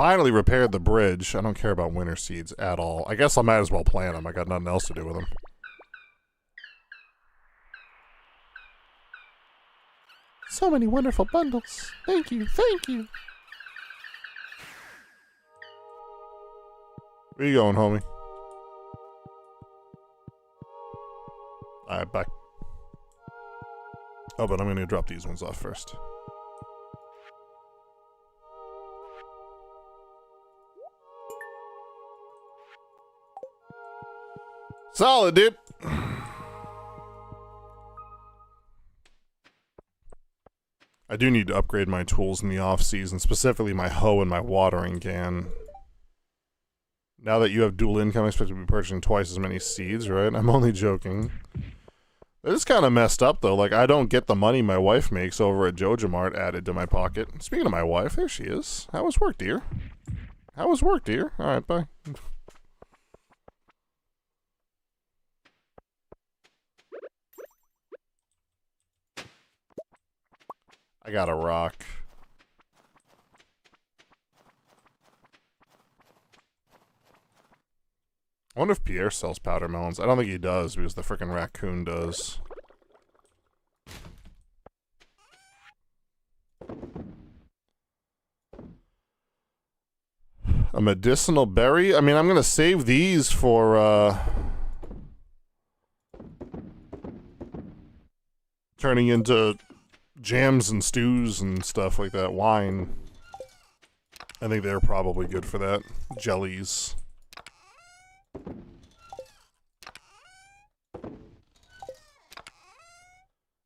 Finally repaired the bridge. I don't care about winter seeds at all. I guess I might as well plant them. I got nothing else to do with them. So many wonderful bundles. Thank you, thank you. Where you going, homie? Alright, bye. Oh, but I'm gonna drop these ones off first. Solid, dude. I do need to upgrade my tools in the off-season, specifically my hoe and my watering can. Now that you have dual income, I expect to be purchasing twice as many seeds, right? I'm only joking. It's kind of messed up, though. Like, I don't get the money my wife makes over at JojaMart added to my pocket. Speaking of my wife, there she is. How was work, dear? How was work, dear? Alright, bye. I got a rock. I wonder if Pierre sells powder melons. I don't think he does, because the frickin' raccoon does. A medicinal berry? I mean, I'm gonna save these for, turning into jams and stews and stuff like that. Wine. I think they're probably good for that. Jellies.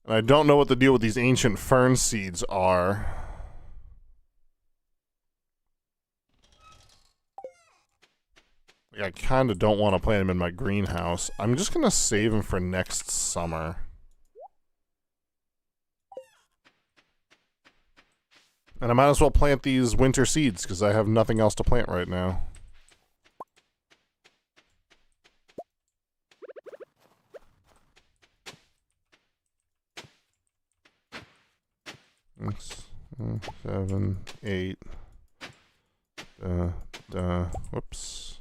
And I don't know what the deal with these ancient fern seeds are. I kind of don't want to plant them in my greenhouse. I'm just going to save them for next summer. And I might as well plant these winter seeds, because I have nothing else to plant right now. Six, 7, 8. Whoops.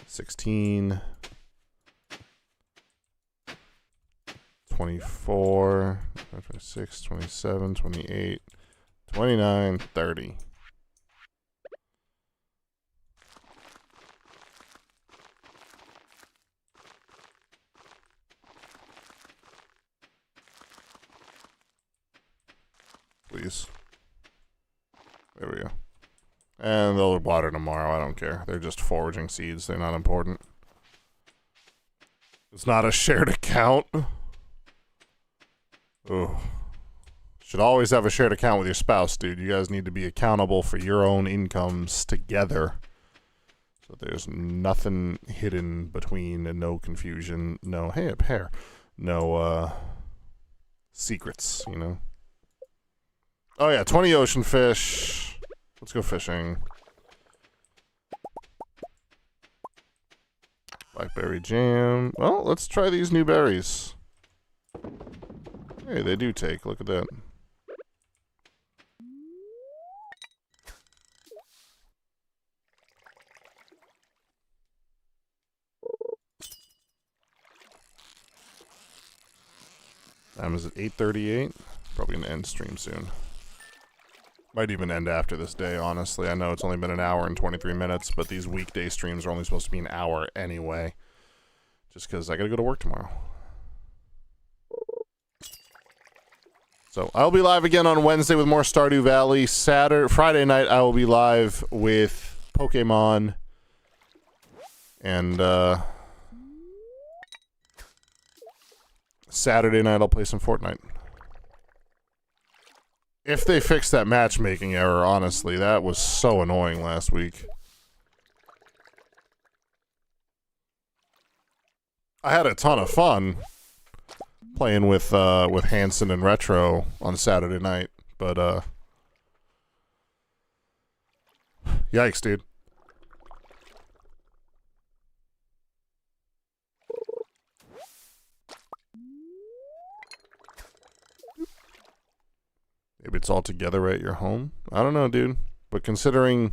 16. 24, 26, 27, 28, 29, 30. Please. There we go. And they'll water tomorrow, I don't care. They're just foraging seeds, they're not important. It's not a shared account. Oh, should always have a shared account with your spouse, dude. You guys need to be accountable for your own incomes together. So there's nothing hidden between and no confusion. No, hey, a pear. No, secrets, you know? Oh yeah, 20 ocean fish. Let's go fishing. Blackberry jam. Well, let's try these new berries. Hey, they do take. Look at that. Time is at 8:38. Probably gonna end stream soon. Might even end after this day, honestly. I know it's only been an hour and 23 minutes, but these weekday streams are only supposed to be an hour anyway. Just because I gotta go to work tomorrow. So I'll be live again on Wednesday with more Stardew Valley. Friday night I will be live with Pokemon. And Saturday night I'll play some Fortnite. If they fix that matchmaking error, honestly, that was so annoying last week. I had a ton of fun playing with Hanson and Retro on Saturday night, but yikes, dude. Maybe it's all together at your home. I don't know, dude. But considering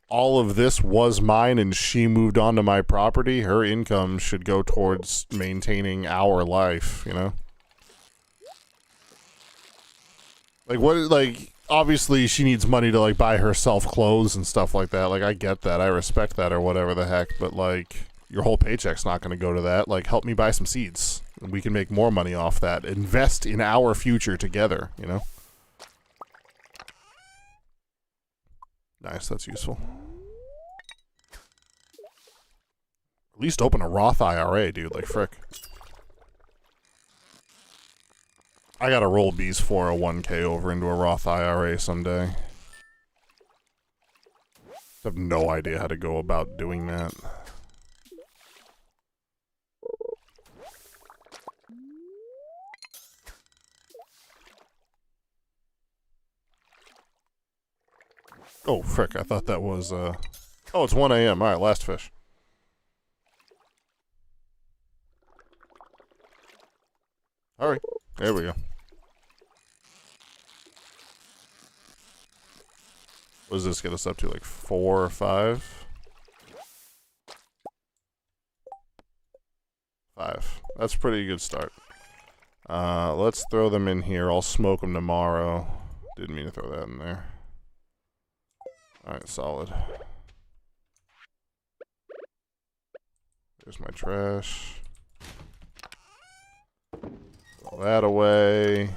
all of this was mine and she moved onto my property, her income should go towards maintaining our life, you know? Like, what, like, obviously she needs money to, like, buy herself clothes and stuff like that. Like, I get that. I respect that or whatever the heck. But, like, your whole paycheck's not going to go to that. Like, help me buy some seeds. And we can make more money off that. Invest in our future together, you know? Nice, that's useful. At least open a Roth IRA, dude. Like, frick. I gotta roll B's 401k over into a Roth IRA someday. I have no idea how to go about doing that. Oh, frick, I thought that was, Oh, it's 1 a.m. Alright, last fish. Alright, there we go. What does this get us up to, like 4 or 5? 5. That's a pretty good start. Let's throw them in here. I'll smoke them tomorrow. Didn't mean to throw that in there. Alright, solid. There's my trash. Throw that away.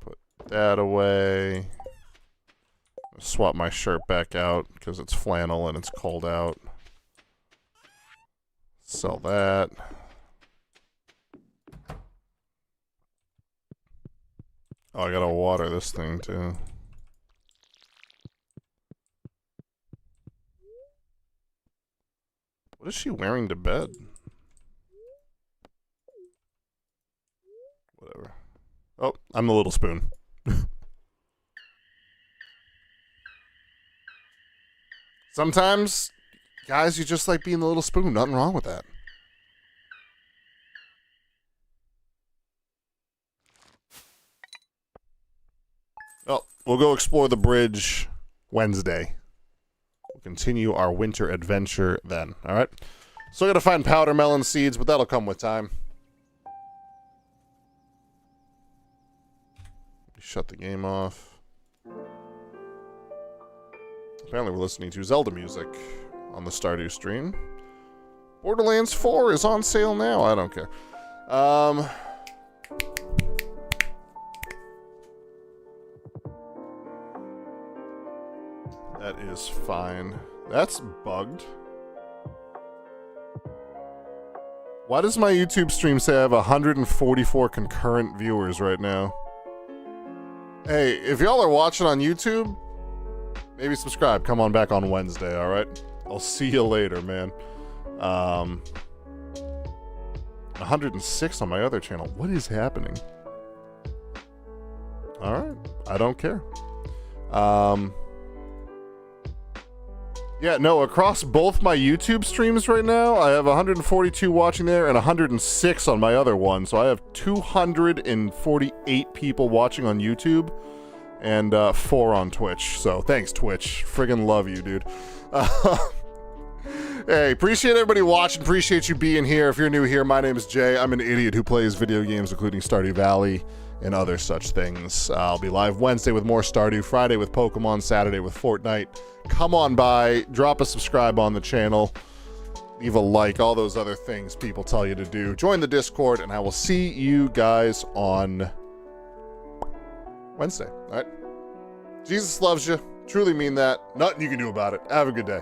Put that away. Swap my shirt back out because it's flannel and it's cold out. Sell that. Oh, I gotta water this thing too. What is she wearing to bed? Whatever. Oh, I'm the little spoon. Sometimes, guys, you just like being the little spoon. Nothing wrong with that. Well, we'll go explore the bridge Wednesday. We'll continue our winter adventure then. All right? Still got to find powder melon seeds, but that'll come with time. Shut the game off. Apparently we're listening to Zelda music on the Stardew stream. Borderlands 4 is on sale now. I don't care. That is fine. That's bugged. Why does my YouTube stream say I have 144 concurrent viewers right now? Hey, if y'all are watching on YouTube, maybe subscribe. Come on back on Wednesday, alright? I'll see you later, man. 106 on my other channel. What is happening? Alright. I don't care. Yeah, no, across both my YouTube streams right now, I have 142 watching there and 106 on my other one. So I have 248 people watching on YouTube and 4 on Twitch. So thanks, Twitch. Friggin' love you, dude. Hey, appreciate everybody watching. Appreciate you being here. If you're new here, my name is Jay. I'm an idiot who plays video games, including Stardew Valley and other such things. I'll be live Wednesday with more Stardew, Friday with Pokemon, Saturday with Fortnite. Come on by, drop a subscribe on the channel, leave a like, all those other things people tell you to do. Join the Discord, and I will see you guys on Wednesday. All right? Jesus loves you. Truly mean that. Nothing you can do about it. Have a good day.